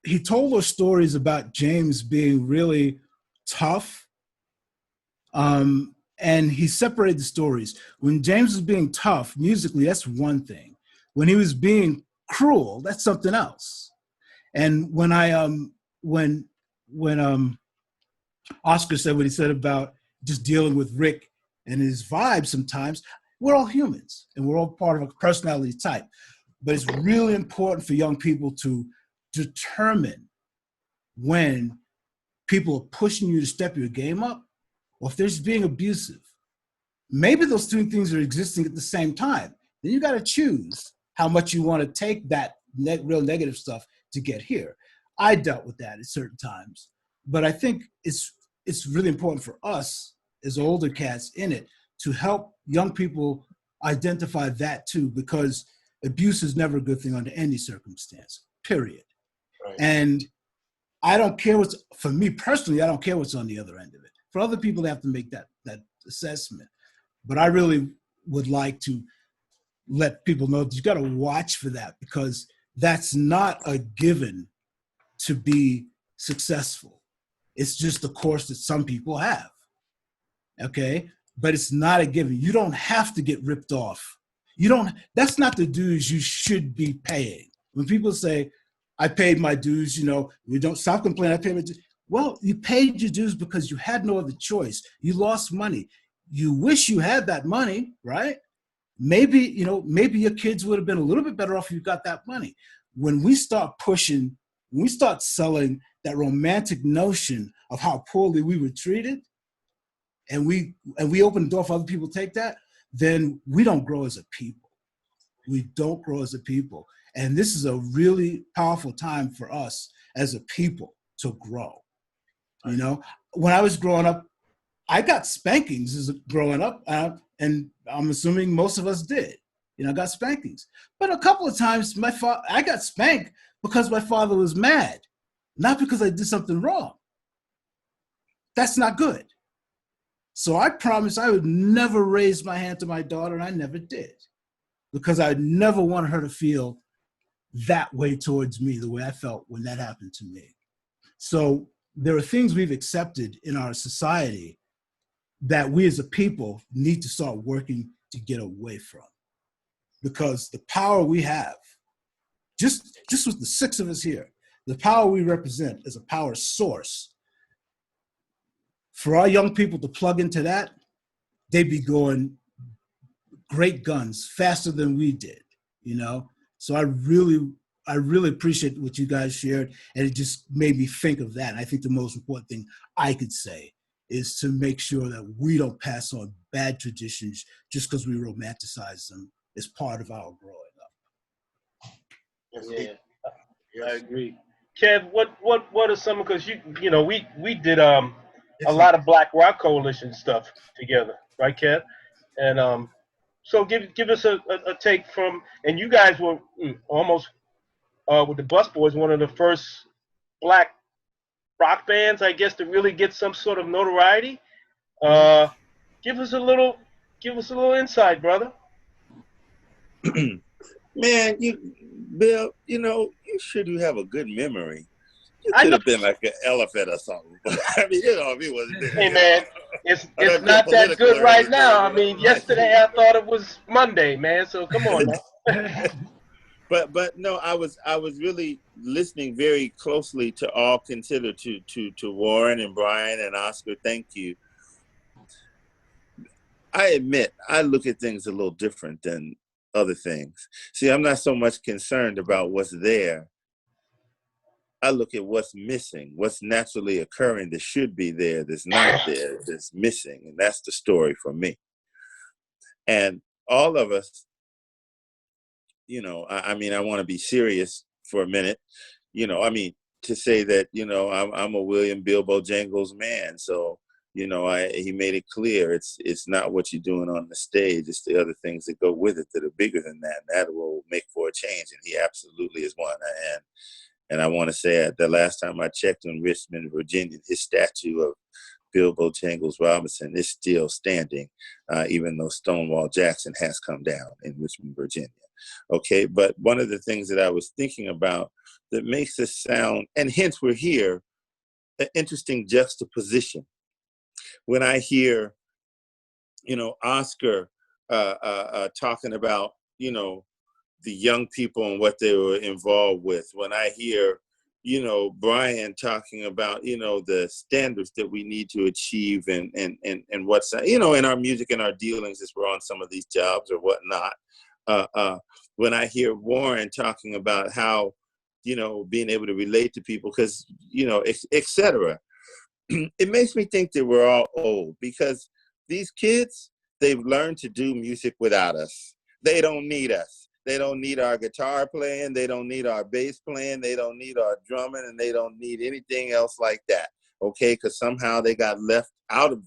He told those stories about James being really tough. And he separated the stories. When James was being tough musically, that's one thing. When he was being cruel, that's something else. And when Oscar said what he said about just dealing with Rick and his vibe sometimes, we're all humans and we're all part of a personality type. But it's really important for young people to determine when people are pushing you to step your game up, or if they're just being abusive. Maybe those two things are existing at the same time. Then you got to choose how much you want to take that real negative stuff to get here. I dealt with that at certain times, but I think it's really important for us as older cats in it to help young people identify that too, because abuse is never a good thing under any circumstance, period. Right. And I don't care for me personally, I don't care what's on the other end of it. For other people, they have to make that assessment. But I really would like to let people know that you got to watch for that, because that's not a given to be successful. It's just the course that some people have, okay? But it's not a given. You don't have to get ripped off You don't, that's not the dues you should be paying. When people say, I paid my dues, you know, you don't stop complaining, I paid my dues. Well, you paid your dues because you had no other choice. You lost money. You wish you had that money, right? Maybe, you know, maybe your kids would have been a little bit better off if you got that money. When we start pushing, when we start selling that romantic notion of how poorly we were treated, and we open the door for other people to take that, then we don't grow as a people. We don't grow as a people. And this is a really powerful time for us as a people to grow. You know, when I was growing up, I got spankings as growing up, and I'm assuming most of us did. You know, I got spankings. But a couple of times, I got spanked because my father was mad, not because I did something wrong. That's not good. So I promised I would never raise my hand to my daughter, and I never did, because I never wanted her to feel that way towards me, the way I felt when that happened to me. So there are things we've accepted in our society that we as a people need to start working to get away from. Because the power we have, just with the 6 of us here, the power we represent is a power source. For our young people to plug into that, they'd be going great guns faster than we did, you know? So I really appreciate what you guys shared, and it just made me think of that. And I think the most important thing I could say is to make sure that we don't pass on bad traditions just because we romanticize them as part of our growing up. Yes, Yeah, yes. I agree. Kev, what are some, because you know we did a Yes, lot of Black Rock Coalition stuff together, right, Kev? And so give us a take from, and you guys were almost with the Bus Boys, one of the first Black rock bands, I guess, to really get some sort of notoriety. Give us a little insight, brother. Man, Bill, you know, you sure do have a good memory. You I could know. have been like an elephant or something. I mean, you know, if he wasn't there. Hey You man, know. it's I done get not that political good or right anything, now. I you mean, know. yesterday I thought it was Monday, man. So come on now. But no, I was really listening very closely to all considered to Warren and Brian and Oscar. Thank you. I admit I look at things a little different than other things. See, I'm not so much concerned about what's there. I look at what's missing, what's naturally occurring that should be there, that's not there, that's missing. And that's the story for me. And all of us, you know, I mean, I want to be serious for a minute. You know, I mean, to say that, you know, I'm a William Bilbo Jangles man. So, you know, he made it clear it's not what you're doing on the stage. It's the other things that go with it that are bigger than that. And that will make for a change. And he absolutely is one. And I want to say the last time I checked in Richmond, Virginia, his statue of Bilbo Jangles Robinson is still standing, even though Stonewall Jackson has come down in Richmond, Virginia. Okay, but one of the things that I was thinking about that makes this sound, and hence we're here, an interesting juxtaposition. When I hear, you know, Oscar talking about, you know, the young people and what they were involved with. When I hear, you know, Brian talking about, you know, the standards that we need to achieve and what's, you know, in our music and our dealings as we're on some of these jobs or whatnot. When I hear Warren talking about how, you know, being able to relate to people because, you know, et cetera, it makes me think that we're all old because these kids, they've learned to do music without us. They don't need us. They don't need our guitar playing. They don't need our bass playing. They don't need our drumming, and they don't need anything else like that, okay? Because somehow they got left out of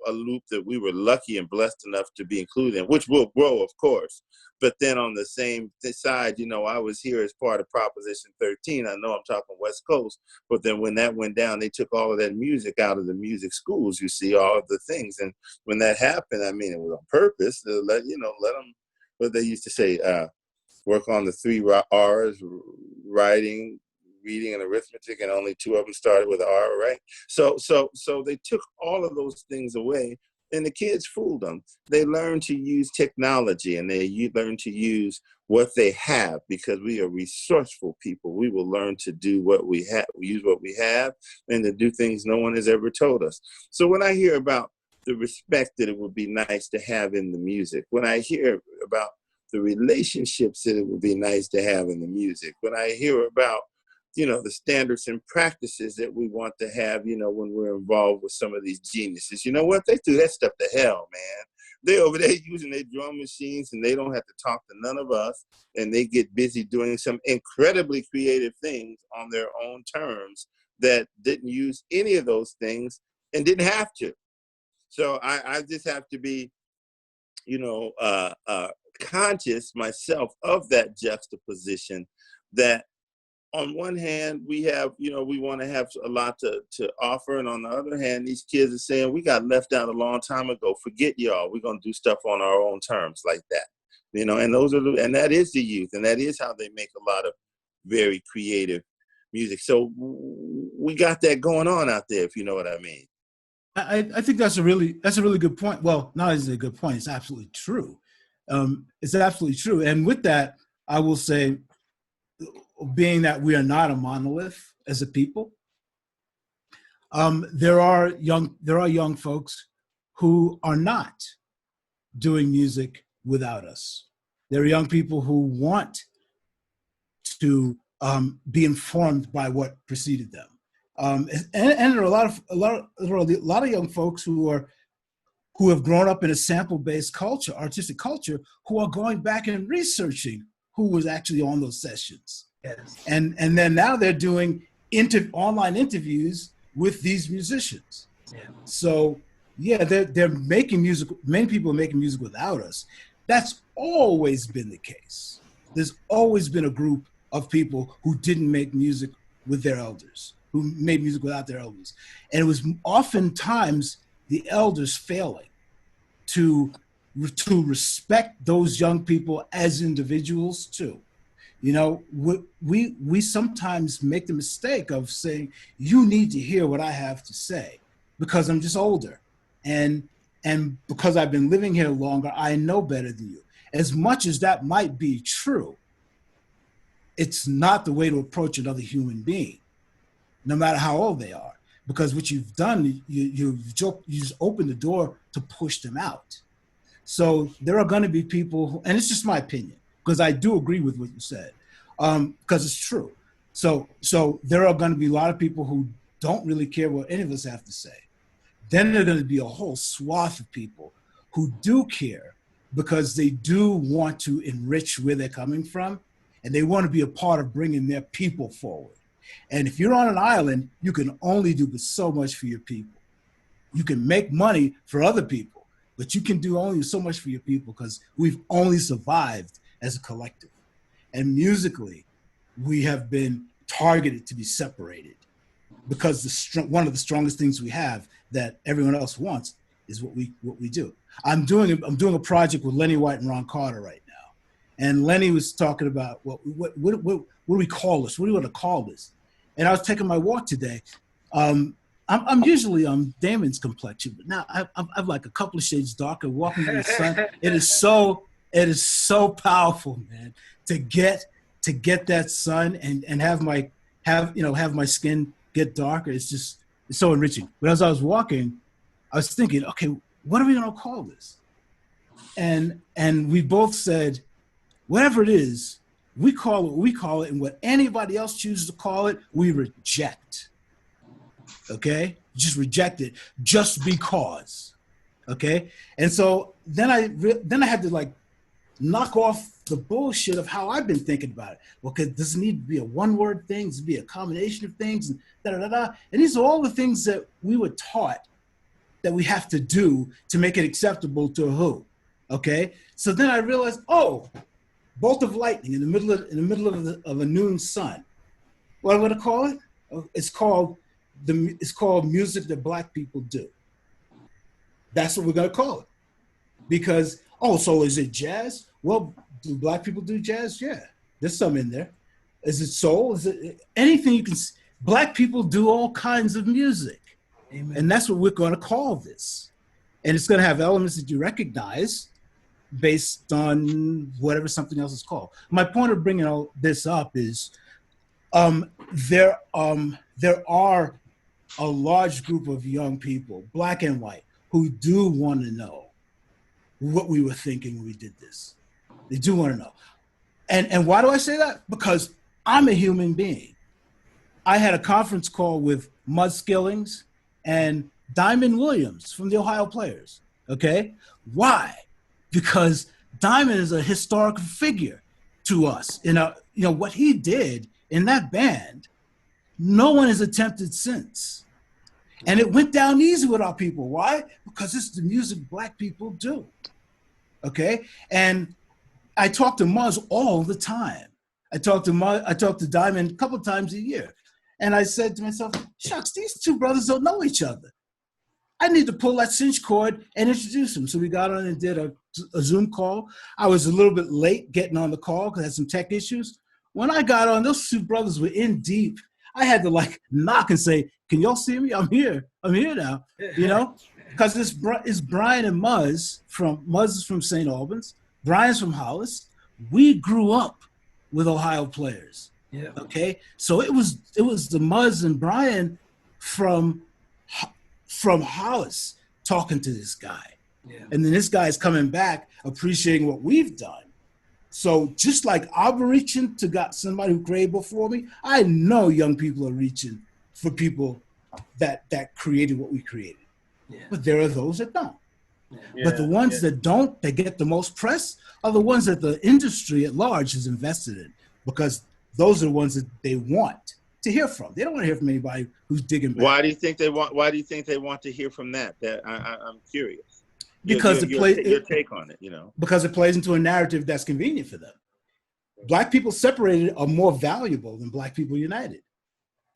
a loop that we were lucky and blessed enough to be included in, which will grow, of course. But then on the same side, you know, I was here as part of Proposition 13. I know I'm talking West Coast, but then when that went down, they took all of that music out of the music schools, you see, all of the things. And when that happened, I mean, it was on purpose to let them, what they used to say, work on the 3 R's, writing, reading, and arithmetic, and only 2 of them started with R, right? So they took all of those things away, And the kids fooled them. They learn to use technology, and they learn to use what they have, because we are resourceful people. We will learn to do what we have, use what we have, and to do things no one has ever told us. So when I hear about the respect that it would be nice to have in the music, when I hear about the relationships that it would be nice to have in the music, when I hear about, you know, the standards and practices that we want to have, you know, when we're involved with some of these geniuses, you know what? They do that stuff to hell, man. They're over there using their drum machines, and they don't have to talk to none of us, and they get busy doing some incredibly creative things on their own terms that didn't use any of those things and didn't have to. So I just have to be, you know, conscious myself of that juxtaposition, that on one hand, we have, you know, we want to have a lot to offer. And on the other hand, these kids are saying, we got left out a long time ago. Forget y'all. We're going to do stuff on our own terms like that. You know, and and that is the youth. And that is how they make a lot of very creative music. So we got that going on out there, if you know what I mean. I think that's a really good point. Well, not as a good point, it's absolutely true. It's absolutely true. And with that, I will say, being that we are not a monolith as a people, there are young folks who are not doing music without us. There are young people who want to be informed by what preceded them, and there are a lot of young folks who have grown up in a sample-based culture, artistic culture, who are going back and researching who was actually on those sessions. Yes. And then now they're doing online interviews with these musicians. Yeah. So yeah, they're making music. Many people are making music without us. That's always been the case. There's always been a group of people who didn't make music with their elders, who made music without their elders. And it was oftentimes the elders failing to respect those young people as individuals too. You know, we sometimes make the mistake of saying, you need to hear what I have to say because I'm just older. And because I've been living here longer, I know better than you. As much as that might be true, it's not the way to approach another human being, no matter how old they are. Because what you've done, you've just opened the door to push them out. So there are going to be people who, and it's just my opinion, because I do agree with what you said, because it's true. So there are going to be a lot of people who don't really care what any of us have to say. Then there are going to be a whole swath of people who do care because they do want to enrich where they're coming from, and they want to be a part of bringing their people forward. And if you're on an island, you can only do so much for your people. You can make money for other people, but you can do only so much for your people because we've only survived as a collective. And musically, we have been targeted to be separated because one of the strongest things we have that everyone else wants is what we do. I'm doing a project with Lenny White and Ron Carter right now, and Lenny was talking about what do we call this? What do you want to call this? And I was taking my walk today. I'm usually Damon's complexion, but now I'm like a couple of shades darker, walking in the sun. It is so powerful, man, to get that sun and have my skin get darker. It's so enriching. But as I was walking, I was thinking, okay, what are we gonna call this? And we both said, whatever it is, we call it what we call it, and what anybody else chooses to call it, we reject. Okay? Just reject it just because. Okay? And so then I had to like knock off the bullshit of how I've been thinking about it. Well, does it need to be a one-word thing? Does it be a combination of things? And da-da-da-da. And these are all the things that we were taught that we have to do to make it acceptable to who. Okay? So then I realized, bolt of lightning in the middle of a noon sun. What am I going to call it? It's called music that Black people do. That's what we're going to call it. Because, so is it jazz? Well, do Black people do jazz? Yeah, there's some in there. Is it soul? Is it anything you can? Black people do all kinds of music. Amen. And that's what we're going to call this. And it's going to have elements that you recognize based on whatever something else is called. My point of bringing all this up is there are a large group of young people, black and white, who do want to know what we were thinking when we did this. They do want to know. And why do I say that? Because I'm a human being. I had a conference call with Mud Skillings and Damon Williams from the Ohio Players, okay? Why? Because Damon is a historical figure to us. What he did in that band, no one has attempted since. And it went down easy with our people. Why? Because it's the music black people do, okay? And I talk to Muzz all the time. I talk to Damon a couple times a year. And I said to myself, shucks, these two brothers don't know each other. I need to pull that cinch cord and introduce them. So we got on and did a Zoom call. I was a little bit late getting on the call because I had some tech issues. When I got on, those two brothers were in deep. I had to knock and say, can y'all see me? I'm here now, because it's Brian and Muzz is from St. Albans. Brian's from Hollis. We grew up with Ohio Players. Yeah. Okay. So it was the Muzz and Brian from Hollis talking to this guy. Yeah. And then this guy's coming back appreciating what we've done. So just like I'm reaching to got somebody who created before me, I know young people are reaching for people that created what we created. Yeah. But there are those that don't. Yeah. But the ones that don't, that get the most press, are the ones that the industry at large is invested in, because those are the ones that they want to hear from. They don't want to hear from anybody who's digging back. Why do you think they want to hear from that? I'm curious. Because your take on it, Because it plays into a narrative that's convenient for them. Black people separated are more valuable than black people united.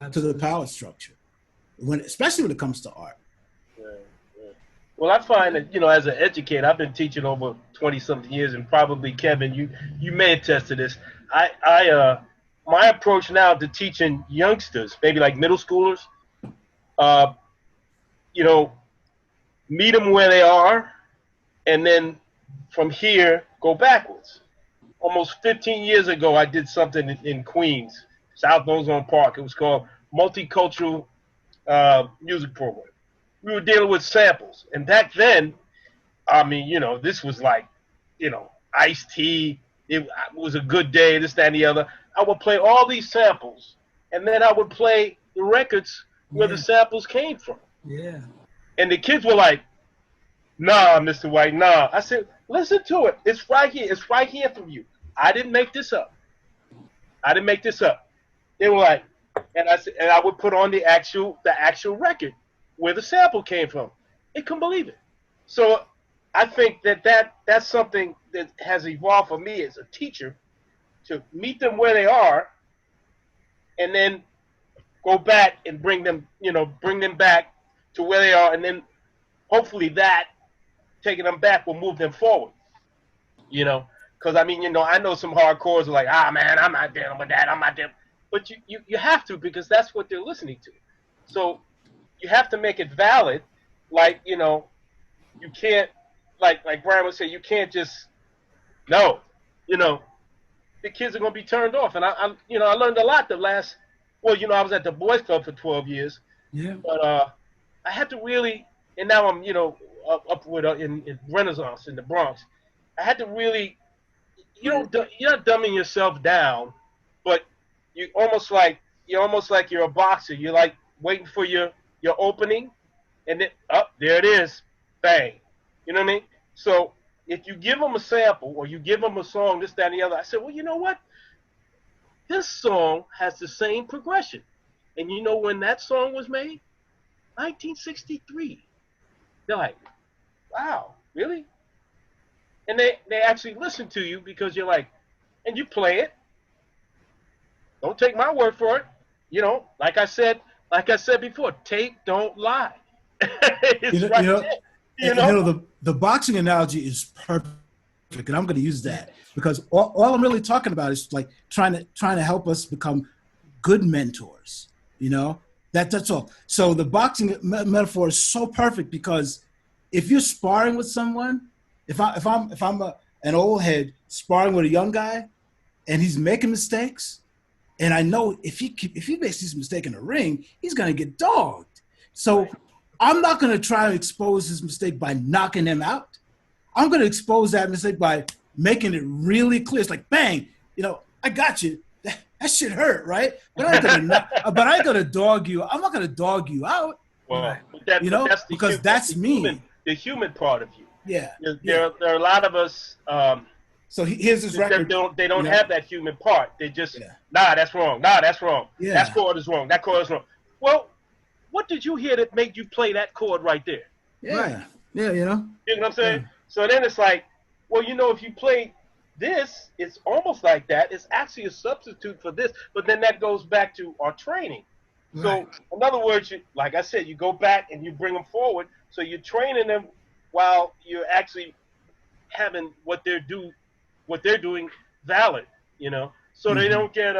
Absolutely. To the power structure, especially when it comes to art. Well, I find that, as an educator, I've been teaching over 20-something years, and probably, Kevin, you may attest to this. My approach now to teaching youngsters, maybe like middle schoolers, meet them where they are, and then from here, go backwards. Almost 15 years ago, I did something in Queens, South Ozone Park. It was called Multicultural Music Program. We were dealing with samples. And back then, this was like, Ice-T. It was a good day, this, that, and the other. I would play all these samples, and then I would play the records where the samples came from. Yeah. And the kids were like, nah, Mr. White, nah. I said, listen to it. It's right here. It's right here from you. I didn't make this up. They were like, and I would put on the actual record where the sample came from. They couldn't believe it. So I think that's something that has evolved for me as a teacher, to meet them where they are, and then go back and bring them back to where they are, and then hopefully that taking them back will move them forward. Because I know some hardcores are like, man, I'm not dealing with that. I'm not dealing. But you have to, because that's what they're listening to. So you have to make it valid. Like, you can't, like Brian would say, you can't just, no, the kids are going to be turned off. And I learned a lot I was at the Boys Club for 12 years. Yeah. But I had to really, and now I'm, up with in Renaissance in the Bronx. I had to really, you're not dumbing yourself down, but you're almost like you're a boxer. You're like waiting for your opening, and then there it is, bang. You know what I mean? So if you give them a sample or you give them a song, this, that, and the other, I said, well, you know what? This song has the same progression. And you know when that song was made? 1963. They're like, wow, really? And they actually listen to you because you're like, and you play it. Don't take my word for it. Like I said before, tape don't lie. It's the boxing analogy is perfect, and I'm going to use that because all I'm really talking about is like trying to help us become good mentors. That's all. So the boxing metaphor is so perfect because if you're sparring with someone, if I'm an old head sparring with a young guy, and he's making mistakes, and I know if he makes this mistake in the ring, he's gonna get dogged. So I'm not gonna try to expose his mistake by knocking him out. I'm gonna expose that mistake by making it really clear. It's like, bang, I got you. That shit hurt, right? But I ain't gonna dog you. I'm not gonna dog you out. Well, because that's me. The human part of you. Yeah. There are a lot of us. So here's his record. They don't have that human part. They just nah, that's wrong. Nah, that's wrong. Yeah. That chord is wrong. That chord is wrong. Well, what did you hear that made you play that chord right there? Yeah. Right. Yeah. You know what I'm saying? Yeah. So then it's like, well, if you play this, it's almost like that. It's actually a substitute for this. But then that goes back to our training. Right. So in other words, like I said, you go back and you bring them forward. So you're training them while you're actually having what they're doing valid, so they don't get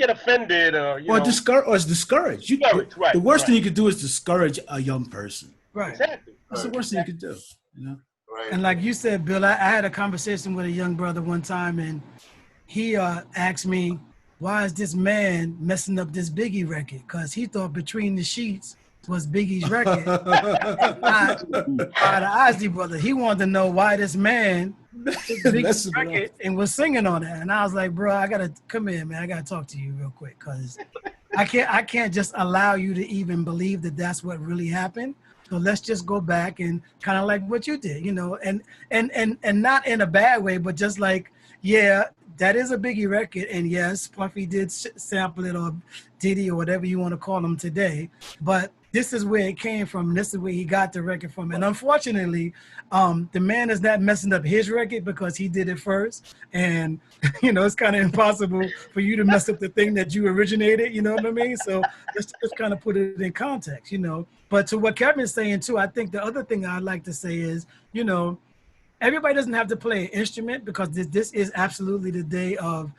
offended or discouraged. Right. The worst thing you could do is discourage a young person. Right. Exactly. That's the worst thing you could do. Right. And like you said, Bill, I had a conversation with a young brother one time, and he asked me, why is this man messing up this Biggie record? Because he thought Between the Sheets was Biggie's record. The Ozzy brother, he wanted to know why this man Biggie's record and was singing on it. And I was like, bro, I gotta come in, man. I gotta talk to you real quick, because I can't just allow you to even believe that that's what really happened. So let's just go back and kind of like what you did, and not in a bad way, but just like, yeah, that is a Biggie record, and yes, Puffy did sample it, or Diddy, or whatever you want to call him today, but this is where it came from. This is where he got the record from. And unfortunately, the man is not messing up his record because he did it first. And, it's kind of impossible for you to mess up the thing that you originated, you know what I mean? So let's just kind of put it in context, But to what Kevin's saying too, I think the other thing I'd like to say is, everybody doesn't have to play an instrument, because this is absolutely the day of,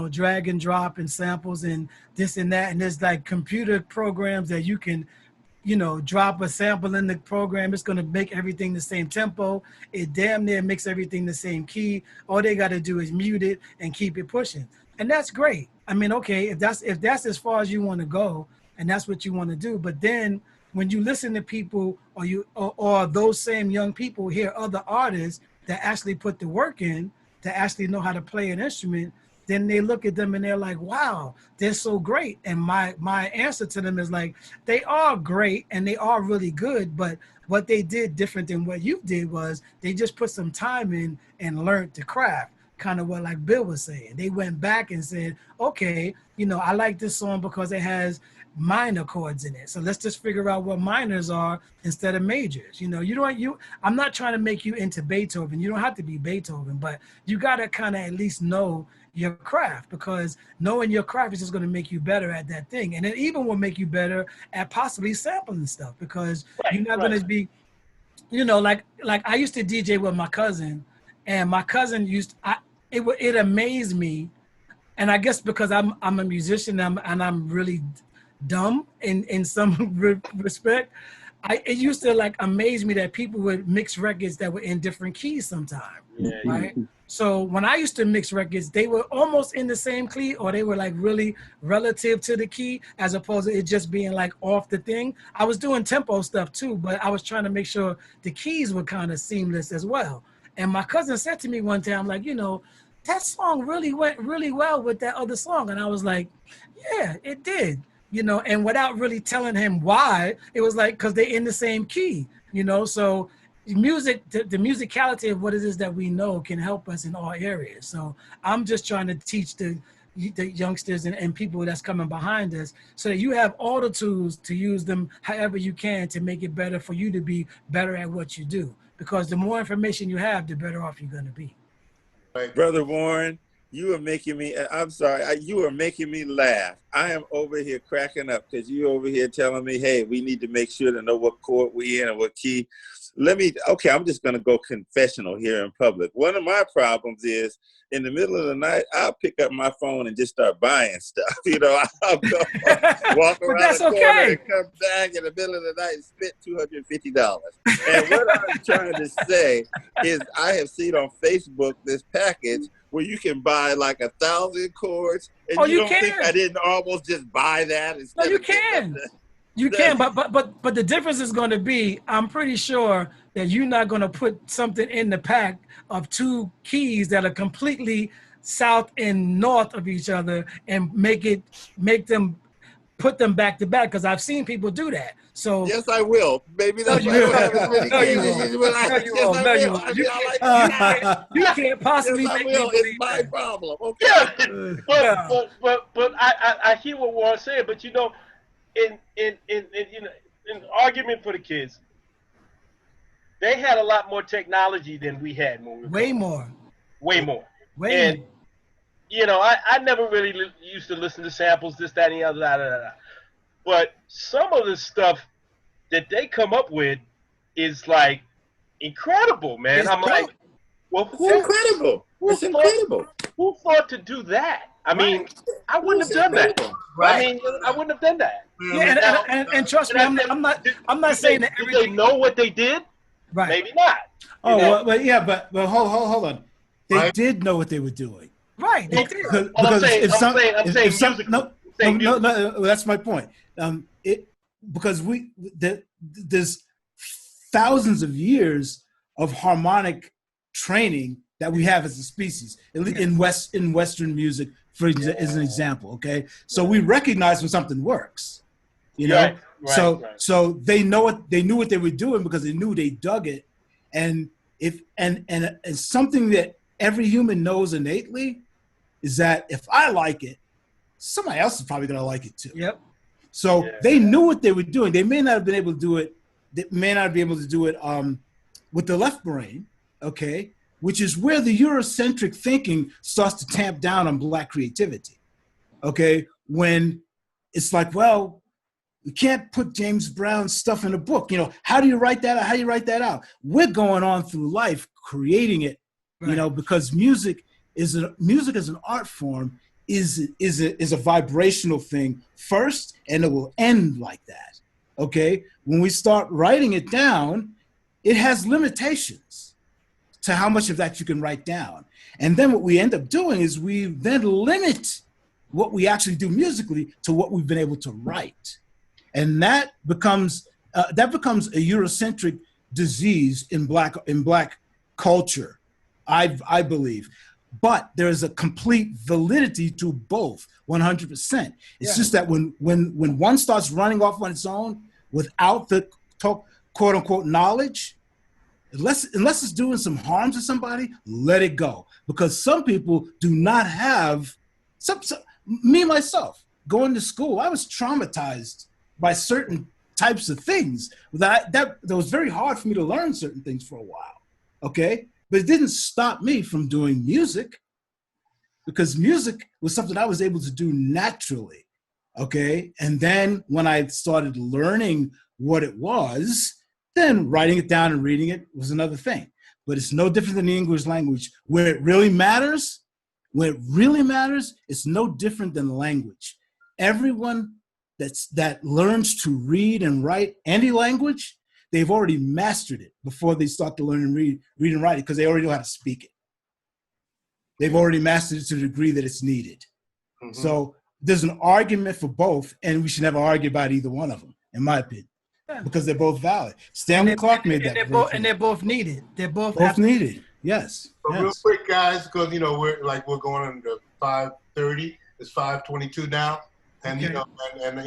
drag and drop and samples and this and that. And there's like computer programs that you can, drop a sample in the program. It's going to make everything the same tempo. It damn near makes everything the same key. All they got to do is mute it and keep it pushing. And that's great. I mean, okay, if that's as far as you want to go and that's what you want to do. But then when you listen to people, or those same young people hear other artists that actually put the work in to actually know how to play an instrument, then they look at them and they're like, wow, they're so great. And my answer to them is like, they are great and they are really good, but what they did different than what you did was they just put some time in and learned to craft. Kind of what like Bill was saying. They went back and said, okay, I like this song because it has minor chords in it. So let's just figure out what minors are instead of majors. I'm not trying to make you into Beethoven. You don't have to be Beethoven, but you got to kind of at least know your craft, because knowing your craft is just going to make you better at that thing. And it even will make you better at possibly sampling stuff, because you're not going to be, like I used to DJ with my cousin, and my cousin it amazed me. And I guess because I'm a musician and I'm really dumb in some respect, it used to like amaze me that people would mix records that were in different keys sometimes, right? So when I used to mix records, they were almost in the same key, or they were like really relative to the key, as opposed to it just being like off the thing. I was doing tempo stuff too, but I was trying to make sure the keys were kind of seamless as well. And my cousin said to me one time, like, that song really went really well with that other song. And I was like, yeah, it did. And without really telling him why, it was like, because they're in the same key, so music, the musicality of what it is that we know can help us in all areas. So I'm just trying to teach the youngsters and people that's coming behind us, so that you have all the tools to use them however you can to make it better for you to be better at what you do. Because the more information you have, the better off you're going to be. Brother Warren, you are making me, I'm sorry, you are making me laugh. I am over here cracking up because you over here telling me, hey, we need to make sure to know what chord we in and what key. Okay, I'm just going to go confessional here in public. One of my problems is in the middle of the night, I'll pick up my phone and just start buying stuff. I'll go walk But around that's the corner okay. and come back in the middle of the night and spend $250. And what I'm trying to say is I have seen on Facebook this package where you can buy like 1,000 cords, and Oh, you you don't think can. I didn't almost just buy that instead No, you of getting can. the- You can, but the difference is going to be, I'm pretty sure that you're not going to put something in the pack of two keys that are completely south and north of each other and make them put them back to back, because I've seen people do that. So Yes, I will. Maybe no, that's you why I don't won't. have as many No, you cases. won't. But No, you yes, won't. I No, you will. won't. I mean, I like You can't possibly yes, I make me will. believe It's my that. problem. Okay. Yeah, Yeah. but I hear what Warren's saying. But in argument for the kids, they had a lot more technology than we had when we were Way growing up. more. Way more. Way And more. I never really used to listen to samples, this, that, and the other, But some of the stuff that they come up with is like incredible, man. It's I'm dope. like, well, It's incredible. It's incredible. Who thought to do that? I mean, I wouldn't have It's done that. incredible. I mean, I wouldn't have done that. Yeah, and trust me, I'm not saying that Did they everything. know what they did? Right. Maybe not. Oh, know? well, but yeah, but hold on. They Right. did know what they were doing. Right. They did. Because I'm saying if some musically. no, saying no, that's my point. Because there's thousands of years of harmonic training that we have as a species in Western music, as an example. Okay, so we recognize when something works. Right. So they knew what they were doing because they knew they dug it, and something that every human knows innately is that if I like it, somebody else is probably gonna like it too. Yep. So they knew what they were doing. They may not have been able to do it. They may not be able to do it with the left brain, okay, which is where the Eurocentric thinking starts to tamp down on Black creativity, okay, when it's like, well, we can't put James Brown's stuff in a book. How do you write that out? How do you write that out? We're going on through life creating it, Right. because music as an art form is a vibrational thing first, and it will end like that. Okay, when we start writing it down, it has limitations to how much of that you can write down. And then what we end up doing is we then limit what we actually do musically to what we've been able to write. And that becomes a Eurocentric disease in black culture, I believe. But there is a complete validity to both, 100%. It's just that when one starts running off on its own without the quote unquote knowledge, unless it's doing some harm to somebody, let it go. Because some people do not have me myself going to school, I was traumatized by certain types of things that was very hard for me to learn certain things for a while. Okay. But it didn't stop me from doing music, because music was something I was able to do naturally. Okay. And then when I started learning what it was, then writing it down and reading it was another thing. But it's no different than the English language. Where it really matters, it's no different than language. Everyone that learns to read and write any language, they've already mastered it before they start to learn and read and write it, because they already know how to speak it. They've already mastered it to the degree that it's needed. Mm-hmm. So there's an argument for both, and we should never argue about either one of them, in my opinion, because they're both valid. Stanley Clarke made that. They're both needed. They're both needed. Yes. But real quick, guys, because we're going into 5:30. It's 5:22 now, and okay. Again,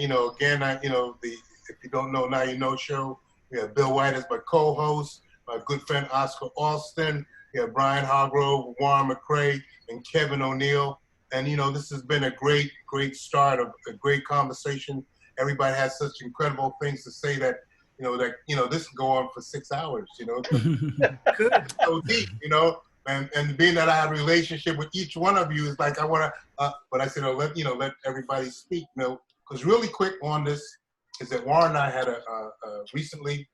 if you don't know, now you know show. We have Bill White as my co-host, my good friend Oscar Alston. We have Brian Hargrove, Warren McRae, and Kevin ONeil. And this has been a great start of a great conversation. Everybody has such incredible things to say that this can go on for 6 hours. Good, so deep. And being that I have a relationship with each one of you, is like I want to. But I said, let everybody speak. Because really quick on this is that Warren and I had recently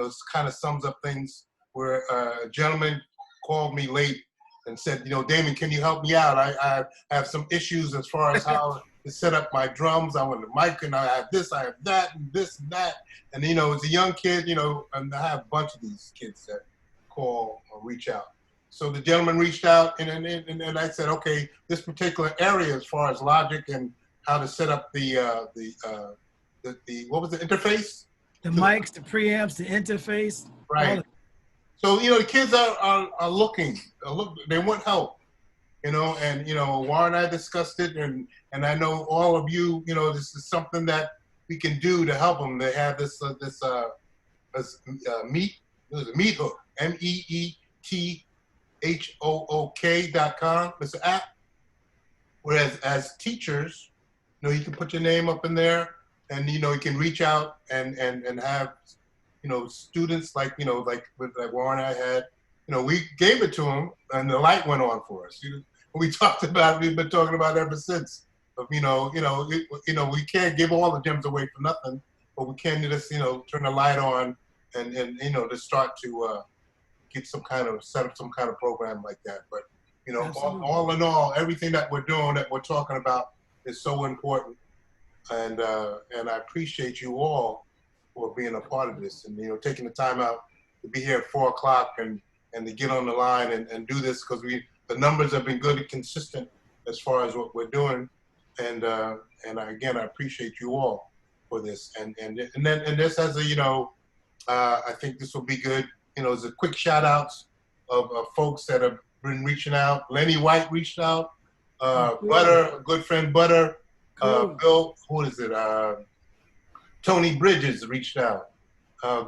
it kind of sums up things where a gentleman called me late and said, Damon, can you help me out? I have some issues as far as how to set up my drums. I want the mic, and I have this, I have that, and this and that. And, it's a young kid, and I have a bunch of these kids that call or reach out. So the gentleman reached out, and I said, okay, this particular area as far as logic and how to set up the what was the interface? The mics, the preamps, the interface. Right. So, the kids are looking, they want help, and, Warren and I discussed it, and I know all of you, this is something that we can do to help them. They have this meet hook, MEETHOOK.com. It's an app. Whereas as teachers, you can put your name up in there, and, you can reach out and have, students like Warren and I had, we gave it to them, and the light went on for us. We've been talking about it ever since. Of, we can't give all the gems away for nothing, but we can just, turn the light on and to start to get set up some kind of program like that. But, all in all, everything that we're doing, that we're talking about, is so important. And I appreciate you all for being a part of this, and taking the time out to be here at 4 o'clock and to get on the line and do this, because the numbers have been good and consistent as far as what we're doing, and again, I appreciate you all for this, and this as a I think this will be good. As a quick shout outs of folks that have been reaching out. Lenny White reached out. Butter, a good friend Butter. Bill, who is it? Tony Bridges reached out.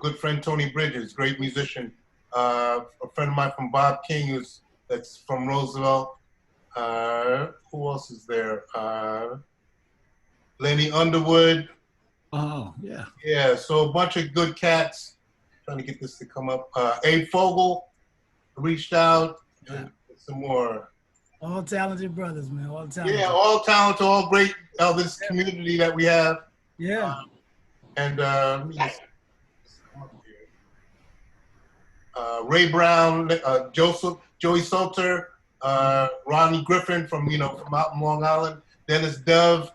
Good friend Tony Bridges, great musician. A friend of mine from Bob King, that's from Roosevelt. Who else is there? Lenny Underwood. Oh, yeah. Yeah, so a bunch of good cats. Trying to get this to come up. Abe Fogel reached out. Yeah. Some more. All talented brothers, man. All talented. Yeah, all talented, all great. This community that we have. Yeah. Let me just come up here. Ray Brown, Joey Salter, Ronnie Griffin from out in Long Island, Dennis Dove,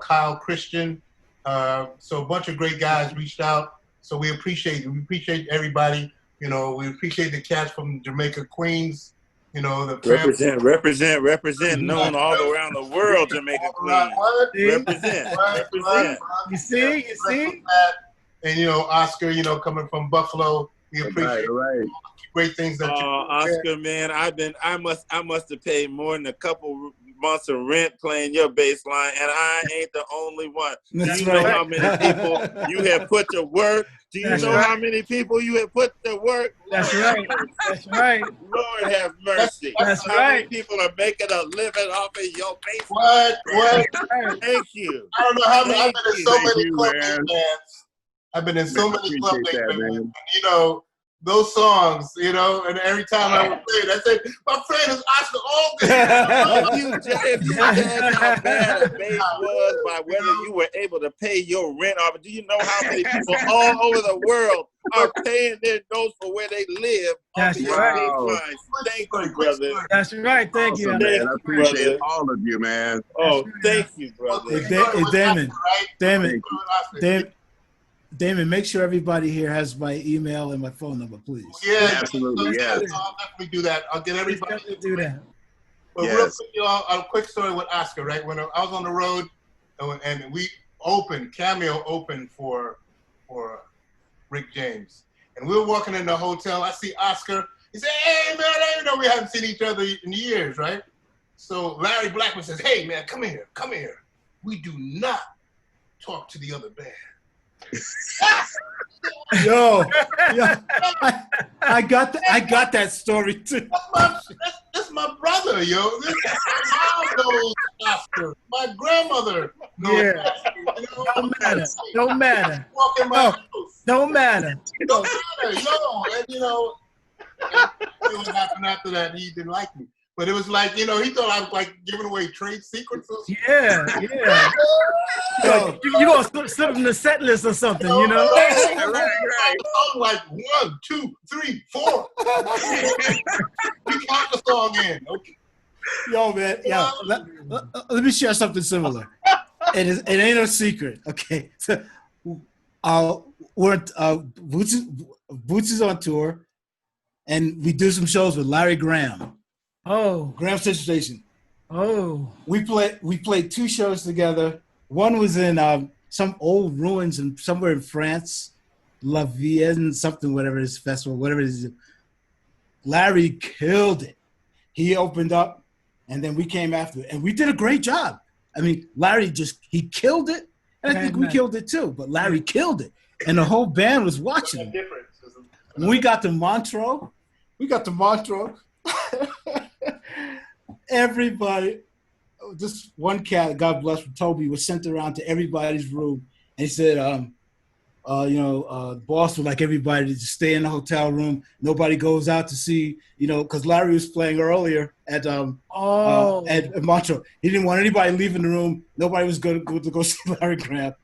Kyle Christian. So a bunch of great guys reached out. So we appreciate it. We appreciate everybody. We appreciate the cats from Jamaica, Queens. The represent, known all around the world, Jamaica, Queens. Represent. You see? And Oscar, coming from Buffalo, we appreciate great things that you. Oscar, man, I must have paid more than a couple months of rent playing your bass line, and I ain't the only one. Do you know how many people you have put to work? Do you know how many people you have put to work? That's right. That's right. Lord have mercy. That's how right. many people are making a living off of your bass? What? Thank you. I don't know how many. I've been in so many club bands. I've been in so many club bands. Those songs, and every time I would play it, I said, my friend is Oscar Alston. If you said how bad a bass was by whether you were able to pay your rent off, do you know how many people all over the world are paying their notes for where they live? That's right. Thank you, brother. That's right. Thank you. Man. I appreciate all of you, man. Oh, thank you, brother. Damon, make sure everybody here has my email and my phone number, please. Yeah, absolutely. Yeah, I'll definitely do that. I'll get everybody to do that. But real quick, a quick story with Oscar, right? When I was on the road, and we Cameo opened for Rick James, and we were walking in the hotel. I see Oscar. He said, "Hey, man, I didn't know we haven't seen each other in years, right?" So Larry Blackman says, "Hey, man, come here. We do not talk to the other band." Yo, I got that story too. That's my brother, yo. My mom knows Oscar. My grandmother knows Oscar. Don't matter. Walk in my house. Don't matter. Yo. And what happened after that? He didn't like me. But it was like, he thought I was like giving away trade secrets or something. Yeah. You gonna slip them the set list or something, you know? Right. I'm like 1, 2, 3, 4. We count the song in. Okay. Yo, man, let me share something similar. It ain't no secret, okay? So, Boots is on tour, and we do some shows with Larry Graham. Oh, Graham Central Station. oh, We played 2 shows together. One was in some old ruins somewhere in France, La Vienne, something, whatever it is, festival, whatever it is. Larry killed it. He opened up, and then we came after it, and we did a great job. I mean, Larry he killed it, and I think we killed it too, but Larry killed it, and the whole band was watching him. When we got to Montreux, everybody, this one cat, God bless him, Toby, was sent around to everybody's room, and he said, the boss would like everybody to just stay in the hotel room. Nobody goes out to see, because Larry was playing earlier at Montreux. He didn't want anybody leaving the room. Nobody was going to go see Larry Graham.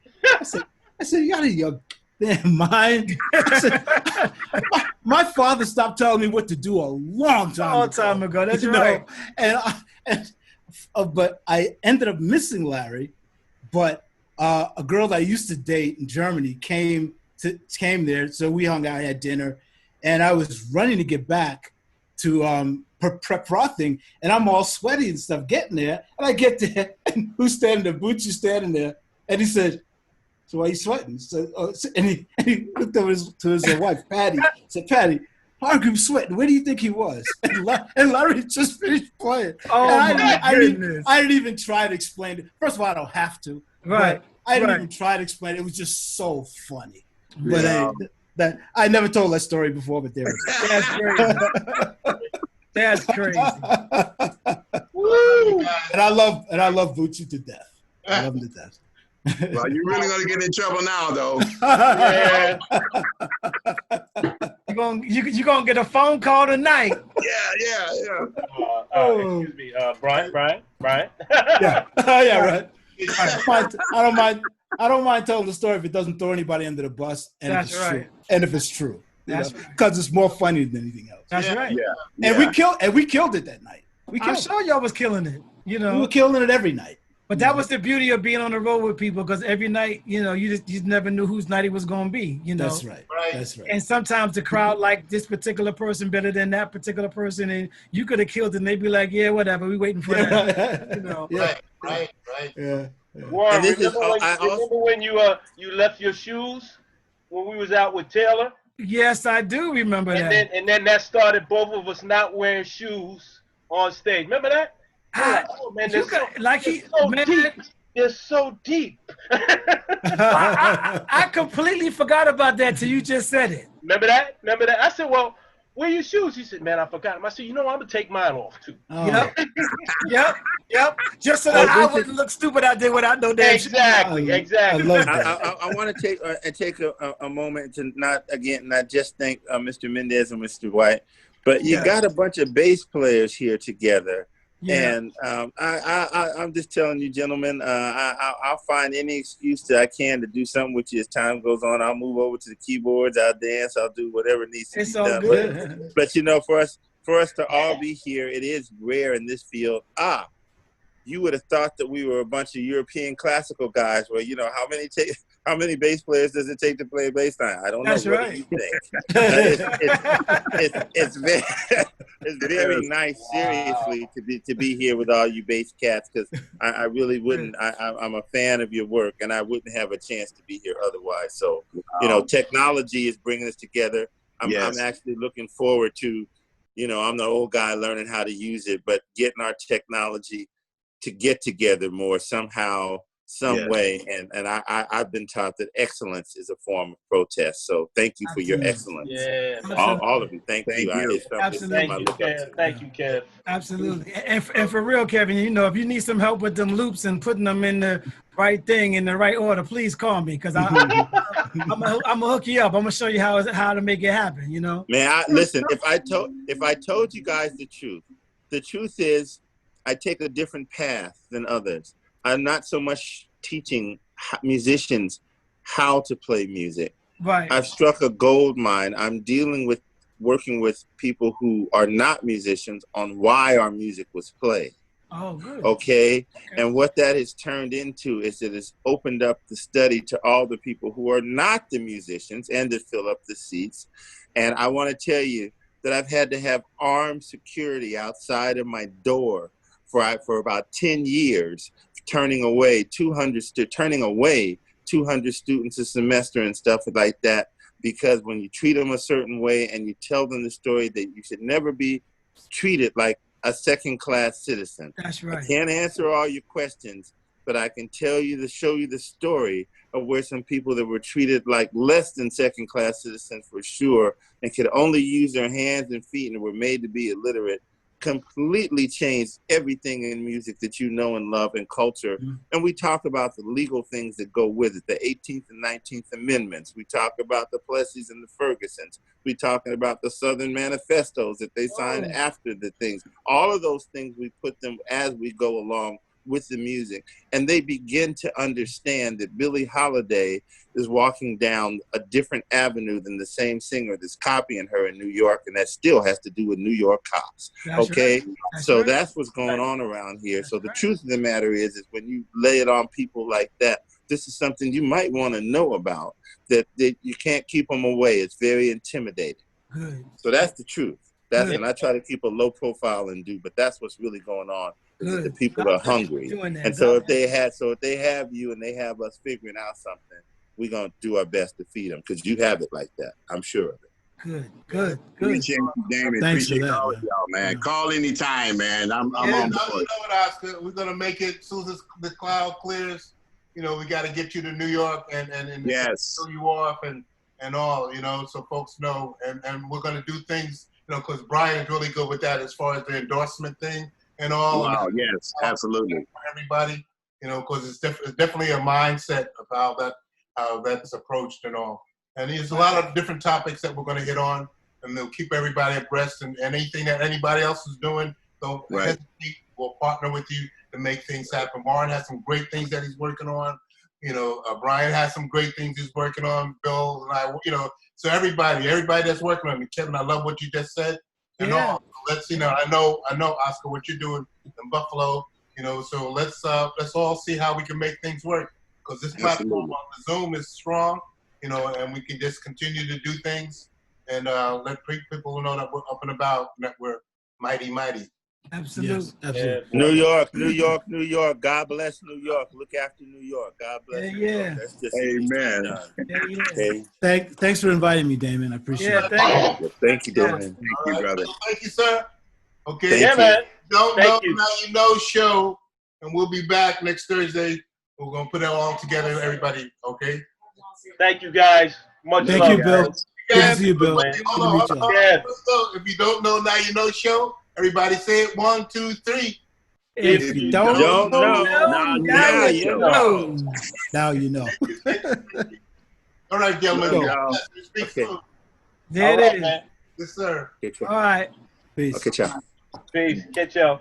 I said, you got a damn mind. I said, my father stopped telling me what to do a long time ago. That's right. But I ended up missing Larry. But a girl that I used to date in Germany came there, so we hung out, had dinner, and I was running to get back to prep thing, and I'm all sweaty and stuff getting there, and I get there, and who's standing there? Boots is standing there, and he said, "So why are you sweating?" So, and he looked over to his wife, Patty. Said, "Patty, Hargrove sweating. Where do you think he was?" And Larry just finished playing. Oh, I didn't even try to explain it. First of all, I don't have to. Right. I didn't even try to explain it. It was just so funny. Yeah. But I never told that story before, but there it is. That's crazy. That's crazy. Woo! And I love Bucci to death. I love him to death. Well, you're really gonna get in trouble now, though. Yeah. You're gonna get a phone call tonight. Yeah. Excuse me, Brian. Yeah, right. I don't mind telling the story if it doesn't throw anybody under the bus, and That's if it's right. true. And if it's true, That's because it's more funny than anything else. That's right. Yeah. And we killed it that night. I'm sure y'all was killing it. We were killing it every night. But that was the beauty of being on the road with people, because every night, you just never knew whose night it was going to be, That's right. That's right. And sometimes the crowd liked this particular person better than that particular person, and you could have killed it, and they'd be like, yeah, whatever, we waiting for that. Right. Yeah. Warren, remember when you left your shoes when we was out with Taylor? Yes, I do remember that. And then that started both of us not wearing shoes on stage. Remember that? Man, they're so deep. I completely forgot about that till you just said it. Remember that? I said, well, where are your shoes? He said, man, I forgot them. I said, I'm going to take mine off, too. Oh. Yep. Just so that I wouldn't look stupid out there without no damn shoes. Exactly. I love that. I want to take a moment to not just thank Mr. Mendes and Mr. White, but you got a bunch of bass players here together. Yeah. And I'm just telling you, gentlemen, I'll find any excuse that I can to do something with you as time goes on. I'll move over to the keyboards. I'll dance. I'll do whatever needs to be done. It's all good. But for us to all be here, it is rare in this field. You would have thought that we were a bunch of European classical guys. Well, how many bass players does it take to play a bass line? I don't know. That's what right. do you think? It's very nice, seriously, to be here with all you bass cats, because I really wouldn't. I'm a fan of your work, and I wouldn't have a chance to be here otherwise. So, technology is bringing us together. I'm actually looking forward to, I'm the old guy learning how to use it, but getting our technology to get together more somehow, some way. And I've been taught that excellence is a form of protest. So thank you for your excellence. Yeah. All of you. Thank you. Absolutely. Thank you, Kev. Absolutely. And for real, Kevin, if you need some help with them loops and putting them in the right thing in the right order, please call me, because I'm gonna hook you up. I'm gonna show you how to make it happen. Man, listen. If I told you guys the truth is, I take a different path than others. I'm not so much teaching musicians how to play music. Right. I've struck a gold mine. I'm working with people who are not musicians on why our music was played. Oh, good. Okay. And what that has turned into is it has opened up the study to all the people who are not the musicians and to fill up the seats. And I want to tell you that I've had to have armed security outside of my door for about 10 years, turning away 200 students a semester and stuff like that, because when you treat them a certain way and you tell them the story that you should never be treated like a second-class citizen. That's right. I can't answer all your questions, but I can show you the story of where some people that were treated like less than second-class citizens for sure and could only use their hands and feet and were made to be illiterate, completely changed everything in music that you know and love and culture. Mm-hmm. And we talk about the legal things that go with it, the 18th and 19th Amendments. We talk about the Plessis and the Fergusons. We talking about the Southern Manifestos that they signed after the things. All of those things, we put them as we go along with the music. And they begin to understand that Billie Holiday is walking down a different avenue than the same singer that's copying her in New York, and that still has to do with New York cops. That's okay? Right. That's what's going on around here. That's so the truth of the matter is when you lay it on people like that, this is something you might want to know about, that you can't keep them away. It's very intimidating. Good. So that's the truth. And I try to keep a low profile but that's what's really going on. The people are hungry. And so if they have you and they have us figuring out something, we're going to do our best to feed them, because you have it like that. I'm sure of it. Good. Appreciate you, Damon. Thanks Appreciate for that, all of y'all, man. Yeah. Call anytime, man. I'm on board. You know what, Oscar? We're going to make it as soon as the cloud clears. You know, we got to get you to New York and yes, show you off and all, so folks know. And we're going to do things, because Brian's really good with that as far as the endorsement thing and all. Wow, yes, absolutely. For everybody, because it's definitely a mindset of how that's approached and all. And there's a lot of different topics that we're going to hit on, and they'll keep everybody abreast. And anything that anybody else is doing, don't hesitate. We'll partner with you to make things happen. Warren has some great things that he's working on. Brian has some great things he's working on. Bill and I, so everybody that's working on it. Kevin, I love what you just said. And all. Let's, I know, Oscar, what you're doing in Buffalo. So let's all see how we can make things work. Because this platform on the Zoom is strong, and we can just continue to do things and let people know that we're up and about, and that we're mighty. Absolutely. Yes, absolutely. New York. God bless New York. Look after New York. God bless New York. That's just amen. Okay. Thanks for inviting me, Damon. I appreciate it. Thank you, Damon. Thank you, brother. Thank you, sir. Okay. Man. Don't know, now you know show, and we'll be back next Thursday. We're going to put it all together, everybody, okay? Thank you, guys. Much love. Thank you, Bill. Good to see you, Bill. Hold on. If you don't know, now you know show. Everybody say it. 1, 2, 3. If you don't know, now you know. Now you know. All right, gentlemen. Okay. There it is. Yes, sir. All right. Peace. Okay, ciao. Peace. Catch y'all.